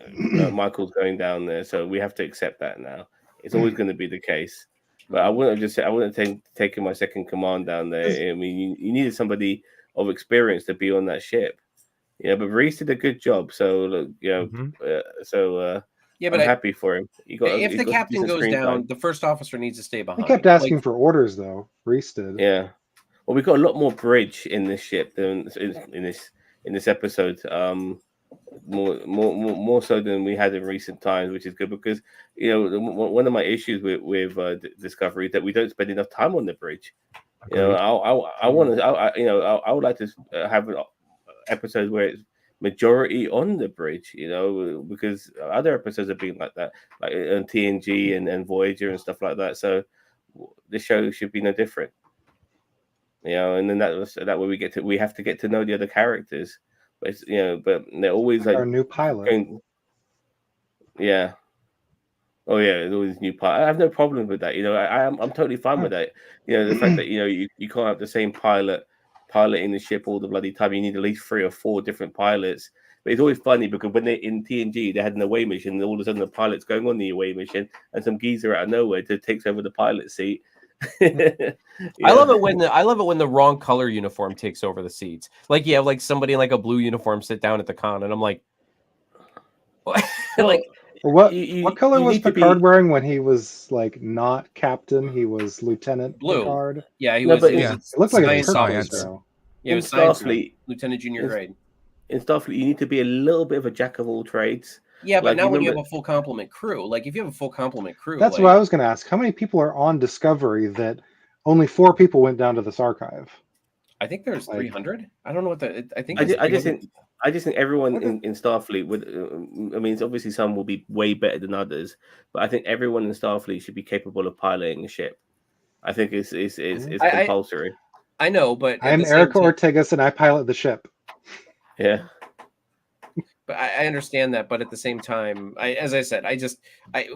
Speaker 2: Michael's going down there, so we have to accept that now. It's always going to be the case. But I wouldn't have taken my second command down there. I mean, you needed somebody of experience to be on that ship. Yeah, but Reese did a good job. So look, I'm happy for him.
Speaker 3: If the captain goes down, the first officer needs to stay behind.
Speaker 4: He kept asking for orders, though. Reese did.
Speaker 2: Yeah. Well, we got a lot more bridge in this ship than in this episode. More so than we had in recent times, which is good, because one of my issues with Discovery is that we don't spend enough time on the bridge. Okay. I would like to have episodes where it's majority on the bridge, because other episodes have been like that, like on TNG and Voyager and stuff like that. So the show should be no different, and then that way we have to get to know the other characters. But but they're always like
Speaker 4: our new pilot.
Speaker 2: Yeah. Oh yeah, there's always new pilot. I have no problem with that. I'm totally fine with that. The fact that you can't have the same piloting the ship all the bloody time. You need at least 3 or 4 different pilots. But it's always funny because when they're in TNG, they had an away mission, and all of a sudden the pilot's going on the away mission, and some geezer out of nowhere takes over the pilot seat.
Speaker 3: I love it when the wrong color uniform takes over the seats. Like you have like somebody in like a blue uniform sit down at the con, and I'm like,
Speaker 4: what color was Picard wearing when he was like not captain? He was Lieutenant
Speaker 3: Blue.
Speaker 4: Picard.
Speaker 3: Yeah, he was.
Speaker 4: It looked like a
Speaker 3: science. Yeah, it was Starfleet, Lieutenant Junior grade.
Speaker 2: In Starfleet, you need to be a little bit of a jack of all trades.
Speaker 3: Yeah, but now when you have a full complement crew, like if you have a full complement crew,
Speaker 4: that's what I was going to ask. How many people are on Discovery that only 4 people went down to this archive?
Speaker 3: I think there's 300. I don't know what I think.
Speaker 2: I just think everyone in Starfleet would. I mean, obviously some will be way better than others, but I think everyone in Starfleet should be capable of piloting a ship. I think it's compulsory.
Speaker 3: I know, but
Speaker 4: I'm Erica Ortegas and I pilot the ship.
Speaker 2: Yeah.
Speaker 3: But I understand that, but at the same time, as I said,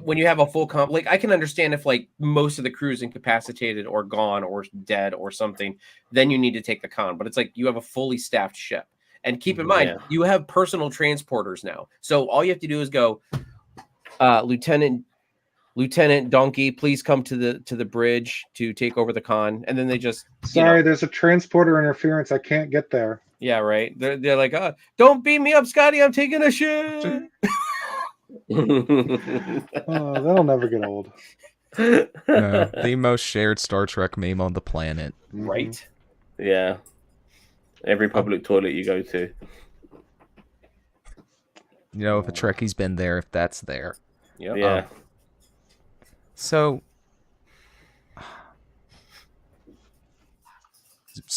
Speaker 3: when you have a full comp, like I can understand if like most of the crew is incapacitated or gone or dead or something, then you need to take the con. But it's like you have a fully staffed ship, and keep in mind you have personal transporters now, so all you have to do is go, Lieutenant Donkey, please come to the bridge to take over the con, and then they just
Speaker 4: there's a transporter interference. I can't get there.
Speaker 3: Yeah, right. They're like, don't beat me up, Scotty. I'm taking a shit.
Speaker 4: That'll never get old.
Speaker 1: No, the most shared Star Trek meme on the planet.
Speaker 3: Right?
Speaker 2: Yeah. Every public toilet you go to.
Speaker 1: You know, if a Trekkie's been there, if that's there.
Speaker 3: Yep.
Speaker 2: Yeah.
Speaker 1: So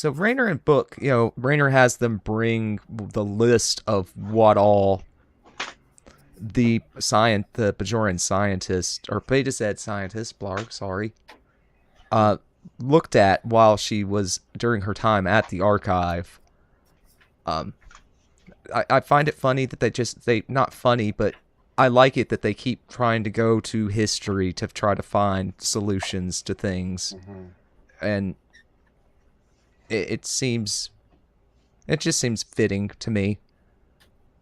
Speaker 1: Rayner and Book, Rayner has them bring the list of what all the Bajoran scientist, or Beta Z scientist, Blarg, sorry, looked at while she was during her time at the archive. I find it funny that not funny, but I like it that they keep trying to go to history to try to find solutions to things. And it just seems fitting to me.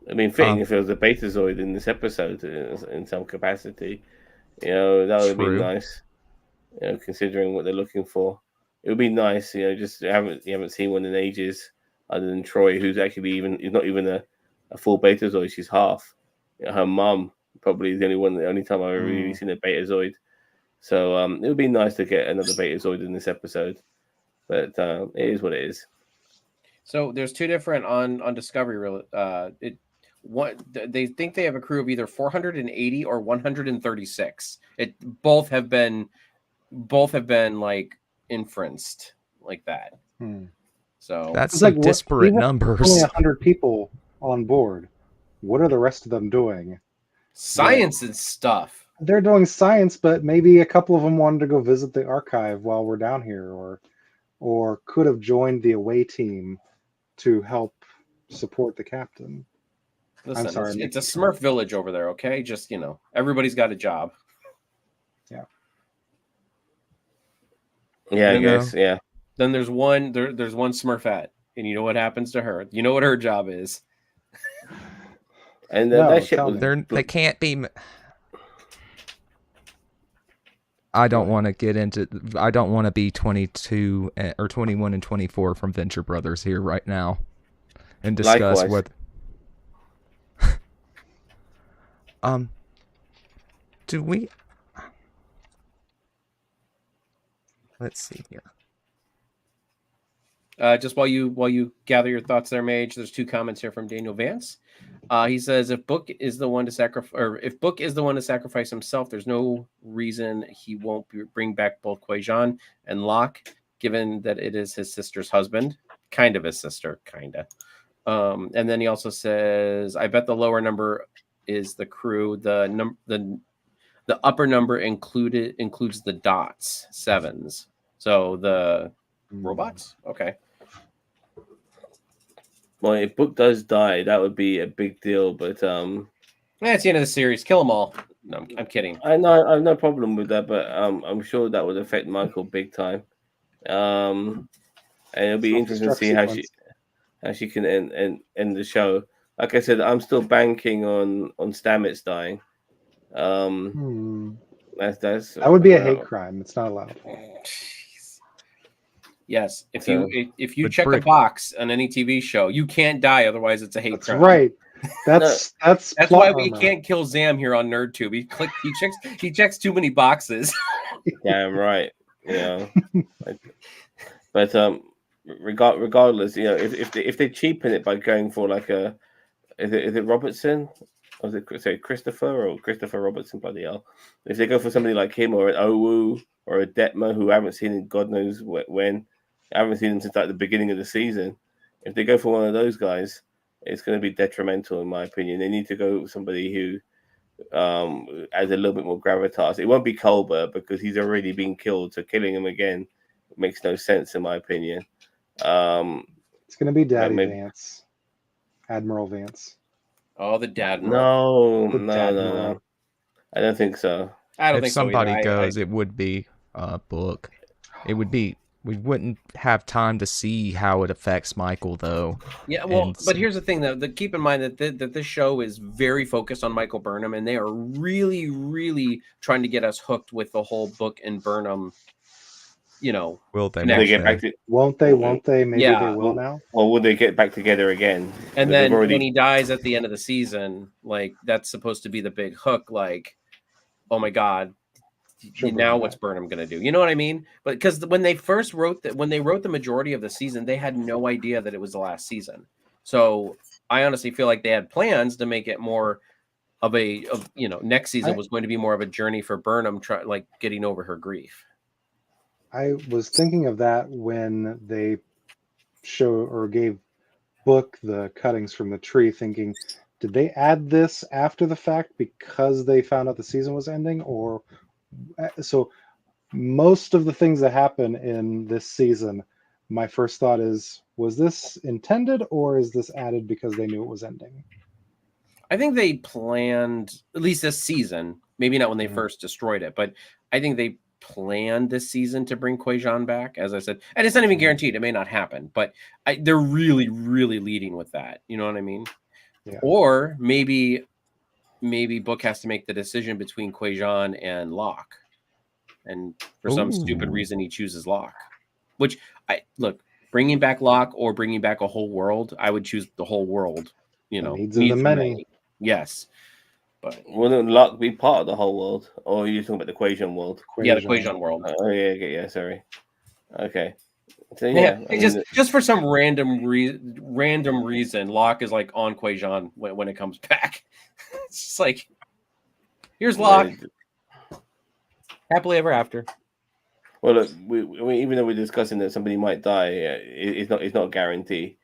Speaker 2: I mean, fitting if there was a Betazoid in this episode in some capacity. That would be nice. Considering what they're looking for. It would be nice, just you haven't seen one in ages, other than Troy, who's actually is not even a full Betazoid. She's half. Her mum probably is the only time I've ever really seen a Betazoid. So it would be nice to get another Betazoid in this episode. But it is what it is.
Speaker 3: So there's two different on Discovery. They think they have a crew of either 480 or 136. Both have been like inferenced like that. So
Speaker 1: that's like disparate numbers.
Speaker 4: Only 100 people on board. What are the rest of them doing?
Speaker 3: Science and stuff.
Speaker 4: They're doing science, but maybe a couple of them wanted to go visit the archive while we're down here, or could have joined the away team to help support the captain.
Speaker 3: Listen, I'm sorry, it's a Smurf village over there, okay? Just, everybody's got a job.
Speaker 4: Yeah.
Speaker 2: Yeah, I guess, yeah.
Speaker 3: Then there's one Smurfette, and you know what happens to her. You know what her job is.
Speaker 2: And that shit was...
Speaker 1: They can't be... I don't want to get into... I don't want to be 22 or 21 and 24 from Venture Brothers here right now and discuss what... do we... Let's see here.
Speaker 3: Just while you gather your thoughts there, Mage, there's two comments here from Daniel Vance. He says, if Book is the one to sacrifice himself, there's no reason he won't bring back both Quajan and Locke, given that it is his sister's husband, kind of his sister, kinda. And then he also says, I bet the lower number is the crew. The upper number includes the dots, sevens. So the robots? Okay.
Speaker 2: Well, if Book does die, that would be a big deal. But it's the
Speaker 3: end of the series. Kill them all. No, I'm kidding.
Speaker 2: I know I have no problem with that, but I'm sure that would affect Michael big time. And it'll be interesting to see how she can end the show. Like I said, I'm still banking on Stamets dying. That
Speaker 4: would be a hate crime. It's not allowed.
Speaker 3: Yes, if you check a box on any TV show, you can't die. Otherwise, it's a hate crime.
Speaker 4: Right. That's
Speaker 3: why we can't kill Zam here on NerdTube. He checks too many boxes.
Speaker 2: Damn right. But regardless, if they cheapen it by going for like is it Robertson? Or is it Christopher Robertson? Bloody hell! If they go for somebody like him or an Owu or a Detmer who I haven't seen in God knows when. I haven't seen them since like the beginning of the season. If they go for one of those guys, it's going to be detrimental, in my opinion. They need to go with somebody who adds a little bit more gravitas. It won't be Culber because he's already been killed, so killing him again makes no sense, in my opinion.
Speaker 4: It's going to be Daddy Vance, Admiral Vance.
Speaker 3: Oh, the dad.
Speaker 2: No,
Speaker 4: The dad
Speaker 2: no. I don't think so.
Speaker 3: I don't
Speaker 1: If
Speaker 3: think so
Speaker 1: somebody
Speaker 3: either.
Speaker 1: goes, it would be Book. It would be. We wouldn't have time to see how it affects Michael, though.
Speaker 3: Yeah, well,
Speaker 1: And
Speaker 3: but here's the thing, though. Keep in mind that this show is very focused on Michael Burnham, and they are really, really trying to get us hooked with the whole Book and Burnham.
Speaker 1: will they?
Speaker 2: Will they get back to?
Speaker 4: Won't they? Won't they? Maybe
Speaker 3: Yeah.
Speaker 4: they will now.
Speaker 2: Or will they get back together again?
Speaker 3: And then when he dies at the end of the season, like that's supposed to be the big hook. Like, oh my God, now what's Burnham going to do? You know what I mean? But because when they first wrote that, when they wrote the majority of the season, they had no idea that it was the last season. So I honestly feel like they had plans to make it more of next season was going to be more of a journey for Burnham, like getting over her grief.
Speaker 4: I was thinking of that when they gave Book the cuttings from the tree, thinking, did they add this after the fact because they found out the season was ending? Or so most of the things that happen in this season, my first thought is, was this intended or is this added because they knew it was ending?
Speaker 3: I think they planned, at least this season, maybe not when they first destroyed it, but I think they planned this season to bring Quajon back, as I said. And it's not even guaranteed. It may not happen, but they're really, really leading with that. You know what I mean? Yeah. Or maybe Book has to make the decision between Quajon and Locke. And for some stupid reason, he chooses Locke. Which, bringing back Locke or bringing back a whole world, I would choose the whole world.
Speaker 4: Needs of the many.
Speaker 3: Yes. But
Speaker 2: wouldn't Locke be part of the whole world? Or are you talking about the Quajon world?
Speaker 3: Yeah, the Quajon world.
Speaker 2: Oh, yeah, sorry. Okay. So,
Speaker 3: just for some random reason, Locke is like on Quajon when it comes back. It's just like, here's Locke. Happily ever after.
Speaker 2: Well, look, even though we're discussing that somebody might die, it's not a guarantee.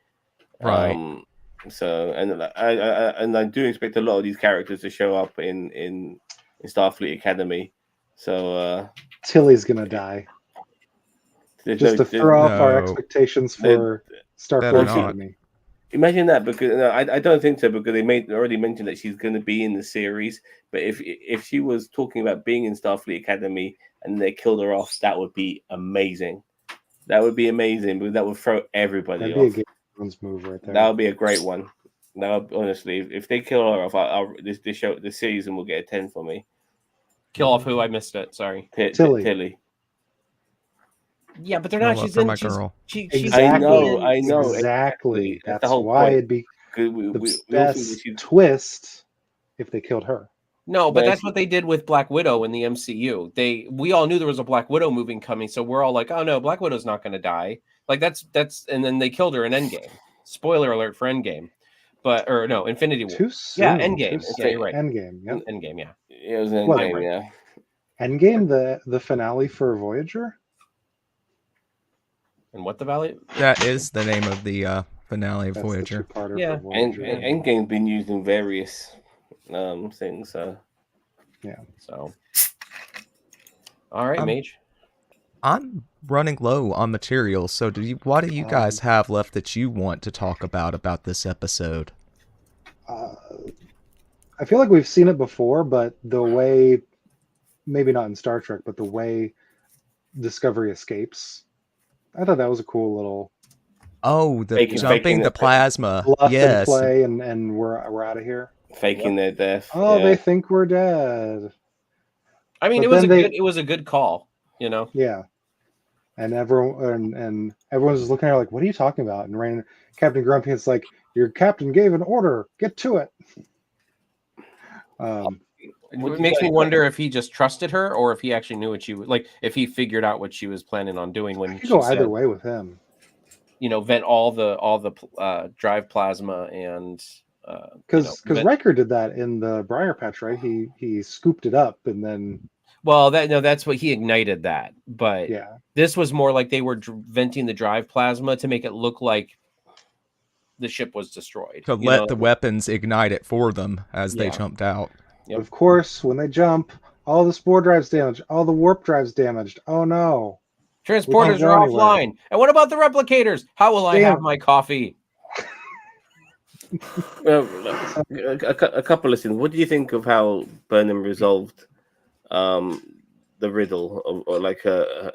Speaker 1: Right.
Speaker 2: So, I do expect a lot of these characters to show up in Starfleet Academy. So
Speaker 4: Tilly's gonna die. Just to throw off our expectations for Starfleet Academy.
Speaker 2: Imagine that, because I don't think so, because they already mentioned that she's going to be in the series. But if she was talking about being in Starfleet Academy and they killed her off, that would be amazing. That would be amazing, because that would throw everybody off.
Speaker 4: Move right there.
Speaker 2: That would be a great one. Now, honestly, if they kill her off, this season will get a 10 for me.
Speaker 3: Kill off who? I missed it. Sorry.
Speaker 2: Tilly.
Speaker 3: Yeah, but they're not. She's in.
Speaker 1: Girl.
Speaker 3: She's
Speaker 2: I know.
Speaker 4: Exactly. That's the whole point. It'd be the best twist if they killed her.
Speaker 3: No, but that's what they did with Black Widow in the MCU. We all knew there was a Black Widow movie coming, so we're all like, "Oh no, Black Widow's not going to die." Like that's, and then they killed her in Endgame. Spoiler alert for Endgame, Infinity War.
Speaker 4: Too soon.
Speaker 3: Yeah, Endgame. Yeah, you're right.
Speaker 4: Endgame. Yep.
Speaker 3: Endgame. Yeah.
Speaker 2: It was Endgame. Yeah.
Speaker 4: Endgame, the finale for Voyager.
Speaker 3: And what the value?
Speaker 1: That is the name of the finale of Voyager.
Speaker 3: Yeah.
Speaker 2: Endgame's been used in various things. So.
Speaker 4: Yeah.
Speaker 3: So. All right, Mage.
Speaker 1: I'm running low on material, so what do you guys have left that you want to talk about this episode?
Speaker 4: I feel like we've seen it before, but the way, maybe not in Star Trek, but the way Discovery escapes, I thought that was a cool little.
Speaker 1: Oh, jumping the plasma.
Speaker 4: Yes. And play, and we're out of here.
Speaker 2: Faking their death.
Speaker 4: Oh, they think we're dead.
Speaker 3: I mean, it was a good call.
Speaker 4: Yeah, and everyone's just looking at her like, "What are you talking about?" And Captain Grumpy is like, "Your captain gave an order. Get to it."
Speaker 3: It makes me wonder if he just trusted her, or if he actually knew what she was like. If he figured out what she was planning on doing when she
Speaker 4: go either way with him.
Speaker 3: Vent all the drive plasma and
Speaker 4: because Riker did that in the Briar Patch, right? He scooped it up and then.
Speaker 3: Well, that's what he ignited that. But
Speaker 4: yeah,
Speaker 3: this was more like they were venting the drive plasma to make it look like the ship was destroyed.
Speaker 1: To let the weapons ignite it for them as they jumped out.
Speaker 4: Yep. Of course, when they jump, all the spore drives damaged, all the warp drives damaged. Oh no.
Speaker 3: Transporters are offline. And what about the replicators? How will I have my coffee?
Speaker 2: Well, a couple of things. What do you think of how Burnham resolved the riddle, or like the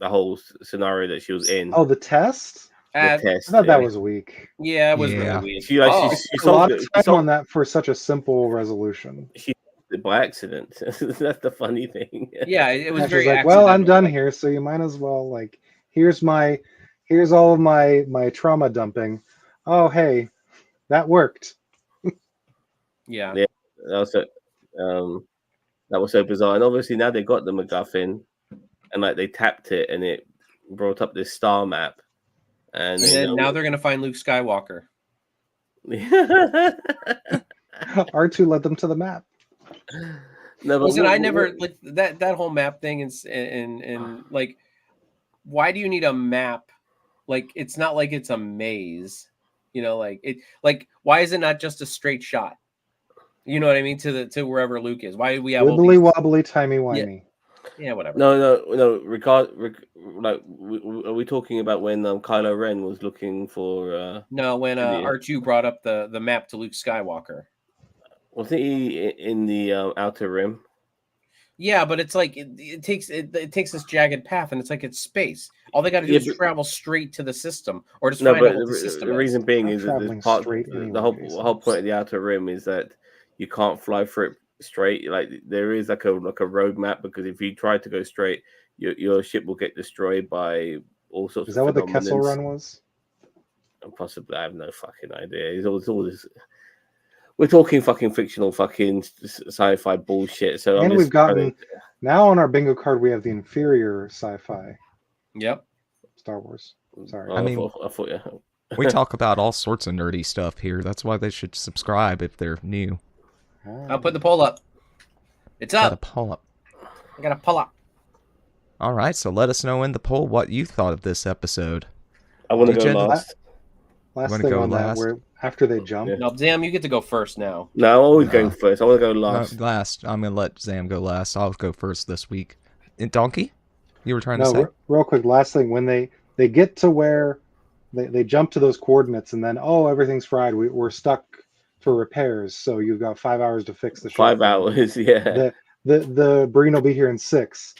Speaker 2: whole scenario that she was in?
Speaker 4: Oh, the test?
Speaker 2: The test.
Speaker 4: I thought that was weak.
Speaker 3: Yeah, it was
Speaker 1: Yeah.
Speaker 3: really weak.
Speaker 2: She
Speaker 4: A
Speaker 2: solved
Speaker 4: lot
Speaker 2: it.
Speaker 4: of time on that for such a simple resolution.
Speaker 2: She solved it by accident. That's the funny thing.
Speaker 3: Yeah, it was
Speaker 4: Yeah,
Speaker 3: very
Speaker 4: she's like, well, I'm
Speaker 3: accidental.
Speaker 4: done here, so you might as well like, here's all of my trauma dumping. Oh, hey, that worked.
Speaker 3: Yeah.
Speaker 2: Yeah, that was so bizarre. And obviously now they got the MacGuffin, and like they tapped it, and it brought up this star map. And
Speaker 3: then now they're gonna find Luke Skywalker.
Speaker 4: R2 led them to the map.
Speaker 2: No, but
Speaker 3: listen, I never like that whole map thing, and like, why do you need a map? Like, it's not like it's a maze, you know. Like why is it not just a straight shot? You know what I mean? To wherever Luke is. Why do we have
Speaker 4: wibbly wobbly, timey wimey?
Speaker 3: Yeah, whatever.
Speaker 2: No. Like, are we talking about when Kylo Ren was looking for?
Speaker 3: No, when R2 brought up the map to Luke Skywalker.
Speaker 2: Wasn't he in the Outer Rim?
Speaker 3: Yeah, but it's like it takes this jagged path, and it's like it's space. All they got to do is travel straight to the system, or just find out what the system is.
Speaker 2: The reason being is that
Speaker 4: the
Speaker 2: whole point of the Outer Rim is that you can't fly for it straight. Like, there is like a roadmap, because if you try to go straight, your ship will get destroyed by all sorts.
Speaker 4: Is that what the Kessel Run was?
Speaker 2: Possibly, I have no fucking idea. It's all this. We're talking fucking fictional, fucking sci-fi bullshit. So,
Speaker 4: and we've gotten now on our bingo card, we have the inferior sci-fi.
Speaker 3: Yep.
Speaker 4: Star Wars. Sorry.
Speaker 1: I mean,
Speaker 2: I thought yeah.
Speaker 1: We talk about all sorts of nerdy stuff here. That's why they should subscribe if they're new.
Speaker 3: I'll put the poll up. It's up.
Speaker 1: Got a poll up.
Speaker 3: I got a pull up.
Speaker 1: All right, so let us know in the poll what you thought of this episode.
Speaker 2: I want to go last.
Speaker 4: Last thing on that, where after they jump.
Speaker 3: Yeah. No, Zam, you get to go first now.
Speaker 2: No, I'm always going first. I want to go last.
Speaker 1: No, last. I'm gonna let Zam go last. I'll go first this week. And Donkey, you were trying to say?
Speaker 4: Real quick. Last thing, when they get to where they jump to those coordinates, and then everything's fried. We're stuck for repairs, so you've got 5 hours to fix the ship.
Speaker 2: 5 hours, yeah.
Speaker 4: The Breen will be here in 6.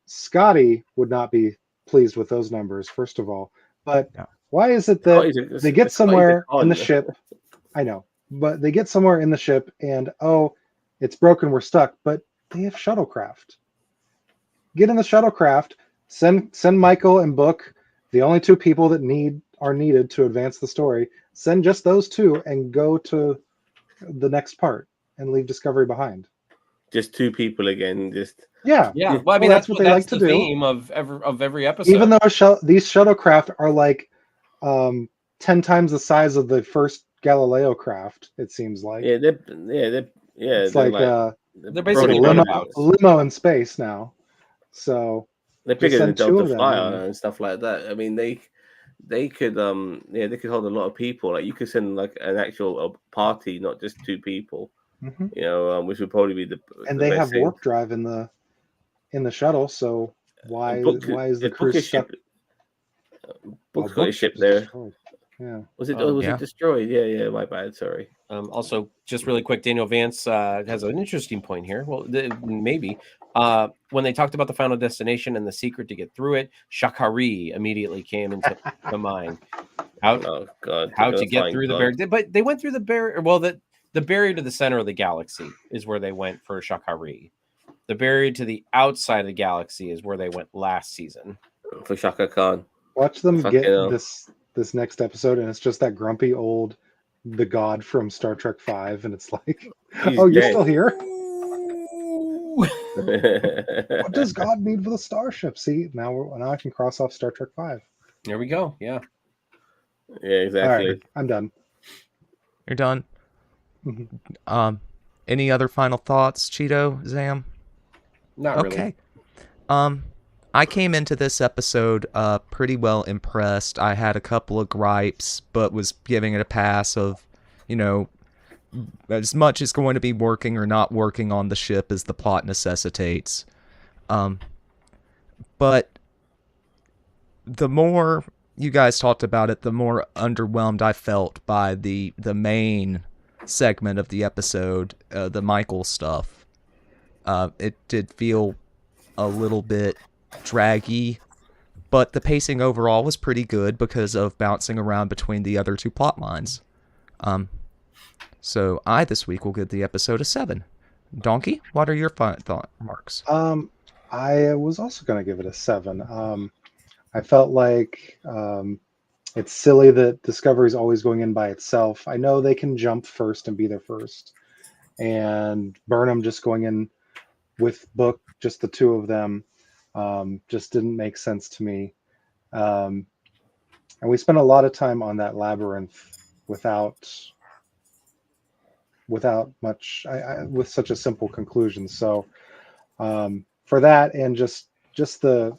Speaker 4: Scotty would not be pleased with those numbers, first of all. But why is it that they get somewhere in the ship? I know, but they get somewhere in the ship, and it's broken. We're stuck. But they have shuttlecraft. Get in the shuttlecraft. Send Michael and Book, the only 2 people that are needed to advance the story. Send just those 2 and go to the next part and leave Discovery behind.
Speaker 2: Just 2 people again.
Speaker 3: Yeah. Well, I mean, that's what they like to do. Theme of every episode.
Speaker 4: Even though these shuttlecraft are like 10 times the size of the first Galileo craft, it seems like.
Speaker 2: Yeah,
Speaker 4: it's like
Speaker 3: they're basically
Speaker 4: a limo in space now. So
Speaker 2: they're bigger than Delta Flyer and stuff like that. I mean, they could they could hold a lot of people. Like, you could send like an actual party, not just 2 people.
Speaker 4: Mm-hmm.
Speaker 2: You know, which would probably be
Speaker 4: they have warp drive in the shuttle. So why is the crew stuck?
Speaker 2: Book's got a ship there.
Speaker 4: Destroyed. Yeah.
Speaker 2: Was it destroyed? Yeah. My bad. Sorry.
Speaker 3: Also, just really quick, Daniel Vance has an interesting point here. Well, maybe when they talked about the Final Destination and the secret to get through it, Shakari immediately came into mind. How to get through the barrier? But they went through the barrier. Well, the barrier to the center of the galaxy is where they went for Shakari. The barrier to the outside of the galaxy is where they went last season
Speaker 2: for Shaka Khan.
Speaker 4: Watch them get this next episode, and it's just that grumpy old the god from Star Trek V, and it's like, you're still here? What does God need for the starship? See, now I can cross off Star Trek V.
Speaker 3: There we go. Yeah.
Speaker 2: Yeah, exactly.
Speaker 4: All right, I'm done.
Speaker 1: You're done.
Speaker 4: Mm-hmm.
Speaker 1: Any other final thoughts, Cheeto, Zam?
Speaker 3: Not really.
Speaker 1: Okay. I came into this episode pretty well impressed. I had a couple of gripes, but was giving it a pass of, as much as going to be working or not working on the ship as the plot necessitates. But the more you guys talked about it, the more underwhelmed I felt by the main segment of the episode, the Michael stuff. It did feel a little bit draggy, but the pacing overall was pretty good because of bouncing around between the other two plot lines. So I this week will give the episode a 7. Donkey, what are your thought marks?
Speaker 4: I was also going to give it a 7. I felt like it's silly that Discovery is always going in by itself. I know they can jump first and be there first, and Burnham just going in with Book, just the two of them, just didn't make sense to me. And we spent a lot of time on that labyrinth without much, with such a simple conclusion. So for that, and just the,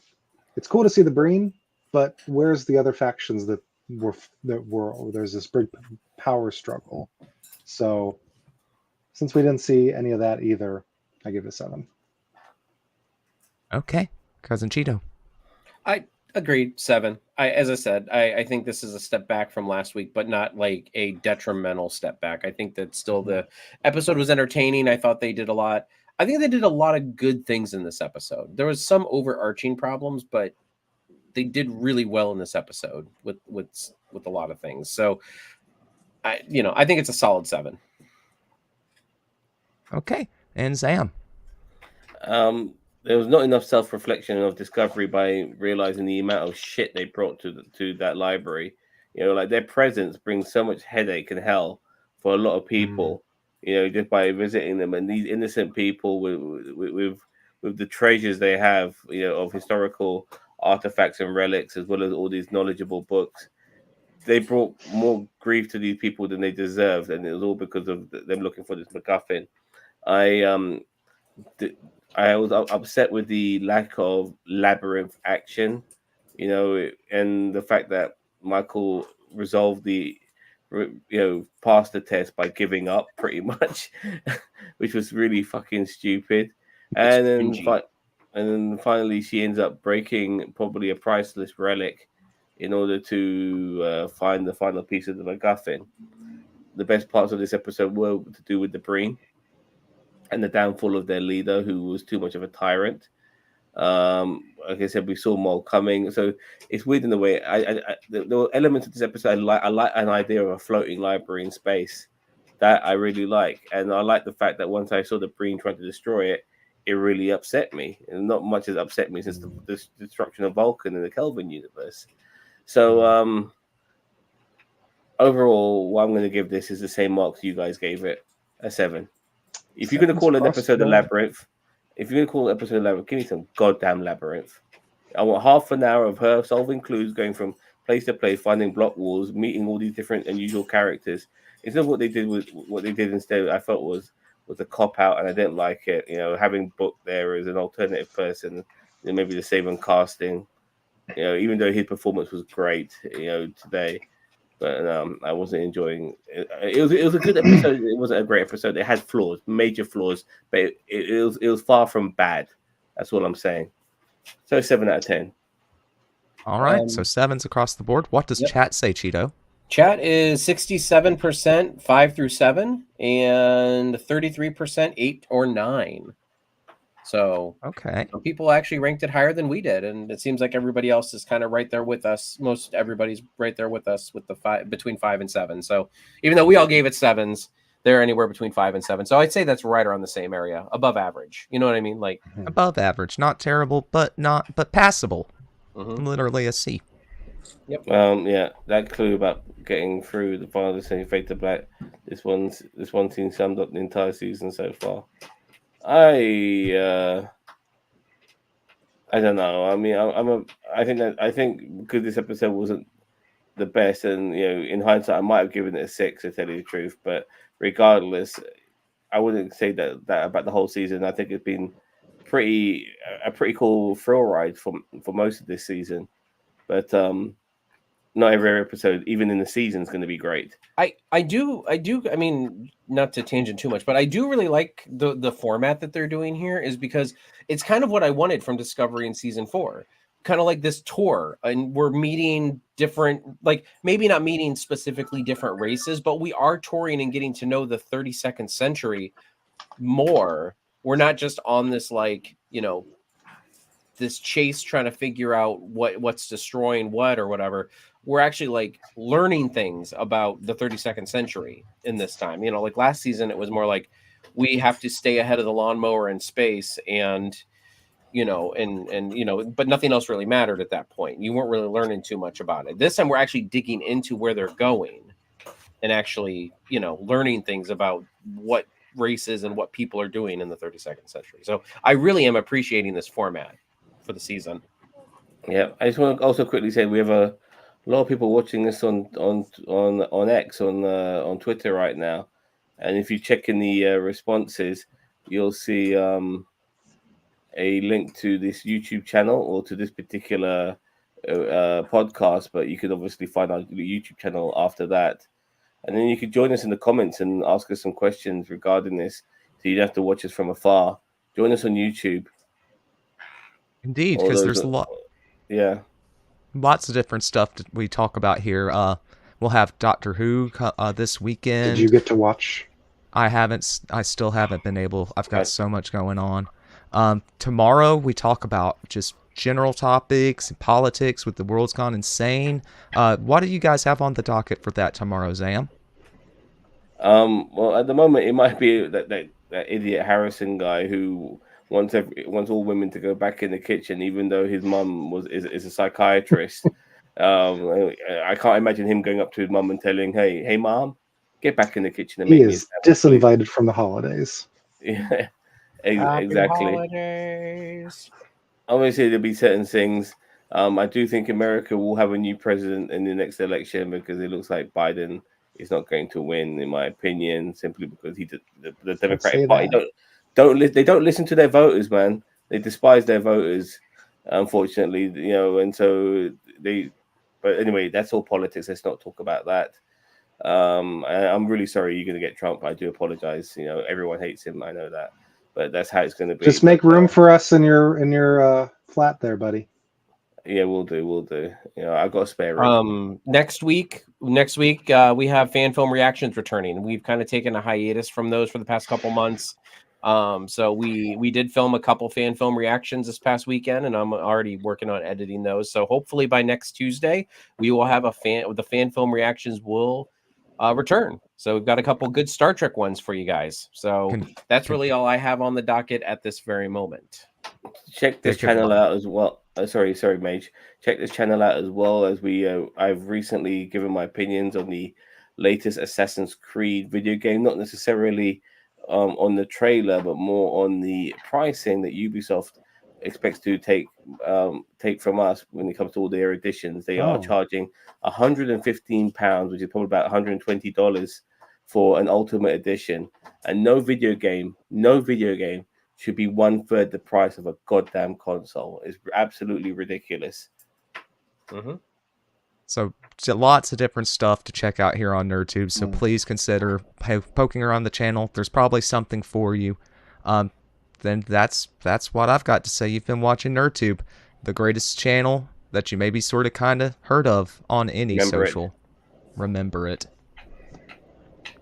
Speaker 4: it's cool to see the Breen, but where's the other factions that were there's this big power struggle. So since we didn't see any of that either, I give it a 7.
Speaker 1: Okay, Cousin Cheeto.
Speaker 3: I agreed, 7. As I said, I think this is a step back from last week, but not like a detrimental step back. I think that still the episode was entertaining. I thought they did a lot. I think they did a lot of good things in this episode. There was some overarching problems, but they did really well in this episode with a lot of things. So I think it's a solid 7.
Speaker 1: Okay, and Sam.
Speaker 2: There was not enough self-reflection of Discovery by realizing the amount of shit they brought to that library. Like their presence brings so much headache and hell for a lot of people. Just by visiting them, and these innocent people with the treasures they have, of historical artifacts and relics, as well as all these knowledgeable books. They brought more grief to these people than they deserved, and it was all because of them looking for this MacGuffin. I was upset with the lack of labyrinth action, and the fact that Michael resolved passed the test by giving up pretty much, which was really fucking stupid. And then finally she ends up breaking probably a priceless relic in order to find the final piece of the MacGuffin. The best parts of this episode were to do with the Breen and the downfall of their leader, who was too much of a tyrant. Like I said, we saw more coming, so it's weird in the way. There were elements of this episode I like an idea of a floating library in space that I really like, and I like the fact that once I saw the Breen trying to destroy it, it really upset me, and not much has upset me since the destruction of Vulcan in the Kelvin universe. So overall, what I'm going to give this is the same marks you guys gave it, a 7. If you're going to call an episode of Labyrinth, give me some goddamn Labyrinth. I want half an hour of her solving clues, going from place to place, finding block walls, meeting all these different unusual characters. Instead of what they did instead, I felt was a cop out, and I didn't like it. Having Book there as an alternative person, maybe the same on casting. Even though his performance was great, today. But I wasn't enjoying it. It was a good episode. It wasn't a great episode. It had flaws, major flaws, but it was far from bad. That's all I'm saying. So 7 out of 10.
Speaker 1: All right, so 7s across the board. What does chat say, Cheeto?
Speaker 3: Chat is 67% 5 through 7, and 33% 8 or 9. So
Speaker 1: okay,
Speaker 3: some people actually ranked it higher than we did, and it seems like everybody else is kind of right there with us. Most everybody's right there with us with the between 5 and 7. So even though we all gave it 7s, they're anywhere between 5 and 7. So I'd say that's right around the same area, above average. You know what I mean? Like
Speaker 1: above average, not terrible, but passable. Literally a C.
Speaker 3: Yep.
Speaker 2: That clue about getting through the final descent Fade to Black. This one scene summed up the entire season so far. I don't know. I mean, I think because this episode wasn't the best, and in hindsight, I might have given it a 6 to tell you the truth. But regardless, I wouldn't say that about the whole season. I think it's been a pretty cool thrill ride for most of this season. But not every episode, even in the season, is going to be great. I do. I mean, not to tangent too much, but I do really like the format that they're doing here, is because it's kind of what I wanted from Discovery in season 4.
Speaker 3: kind of like this tour, and we're meeting different, like maybe not meeting specifically different races, but we are touring and getting to know the 32nd century more. We're not just on this, like, you know, this chase trying to figure out what's destroying what or whatever. We're actually like learning things about the 32nd century in this time. You know, like last season, it was more like we have to stay ahead of the lawnmower in space, and you know, and you know, but nothing else really mattered at that point. You weren't really learning too much about it. This time we're actually digging into where they're going and actually, you know, learning things about what races and what people are doing in the 32nd century. So I really am appreciating this format for the season.
Speaker 2: Yeah, I just want to also quickly say we have a lot of people watching this on X, on Twitter right now, and if you check in the responses, you'll see a link to this YouTube channel or to this particular podcast, but you could obviously find our YouTube channel after that. And then you could join us in the comments and ask us some questions regarding this. So you don't have to watch us from afar. Join us on YouTube.
Speaker 1: Indeed, because there's a lot.
Speaker 2: Yeah.
Speaker 1: Lots of different stuff that we talk about here. We'll have Doctor Who this weekend.
Speaker 4: Did you get to watch?
Speaker 1: I haven't. I still haven't been able. I've got so much going on. Tomorrow we talk about just general topics and politics with the world's gone insane. What do you guys have on the docket for that tomorrow, Zam?
Speaker 2: Well, at the moment it might be that idiot Harrison guy who wants all women to go back in the kitchen, even though his mum is a psychiatrist. I can't imagine him going up to his mum and telling, "Hey, mom, get back in the kitchen and
Speaker 4: he
Speaker 2: make me
Speaker 4: is disinvited from the holidays."
Speaker 2: Yeah.
Speaker 3: Happy
Speaker 2: Exactly.
Speaker 3: holidays.
Speaker 2: Obviously, there'll be certain things. I do think America will have a new president in the next election because it looks like Biden is not going to win, in my opinion, simply because the Democratic Party don't listen to their voters, man. They despise their voters, unfortunately, you know, and so they. But anyway, that's all politics. Let's not talk about that. I'm really sorry you're going to get Trump. I do apologize. You know, everyone hates him. I know that. But that's how it's going to be.
Speaker 4: Just make room for us in your flat there, buddy.
Speaker 2: Yeah, we'll do. You know, I've got a spare room.
Speaker 3: Next week, we have fan film reactions returning. We've kind of taken a hiatus from those for the past couple months. So we did film a couple fan film reactions this past weekend, and I'm already working on editing those. So hopefully by next Tuesday, we will have the fan film reactions will return. So we've got a couple good Star Trek ones for you guys. So that's really all I have on the docket at this very moment.
Speaker 2: Check this channel out as well. Sorry, Mage. Check this channel out as well as I've recently given my opinions on the latest Assassin's Creed video game, not necessarily on the trailer, but more on the pricing that Ubisoft expects to take from us when it comes to all their editions. They are charging £115, which is probably about $120 for an Ultimate Edition, and no video game should be 1/3 the price of a goddamn console. It's absolutely ridiculous.
Speaker 3: Mm-hmm.
Speaker 1: So lots of different stuff to check out here on NerdTube. So please consider poking around the channel. There's probably something for you. Then that's what I've got to say. You've been watching NerdTube, the greatest channel that you maybe sort of kind of heard of on any social. Remember it.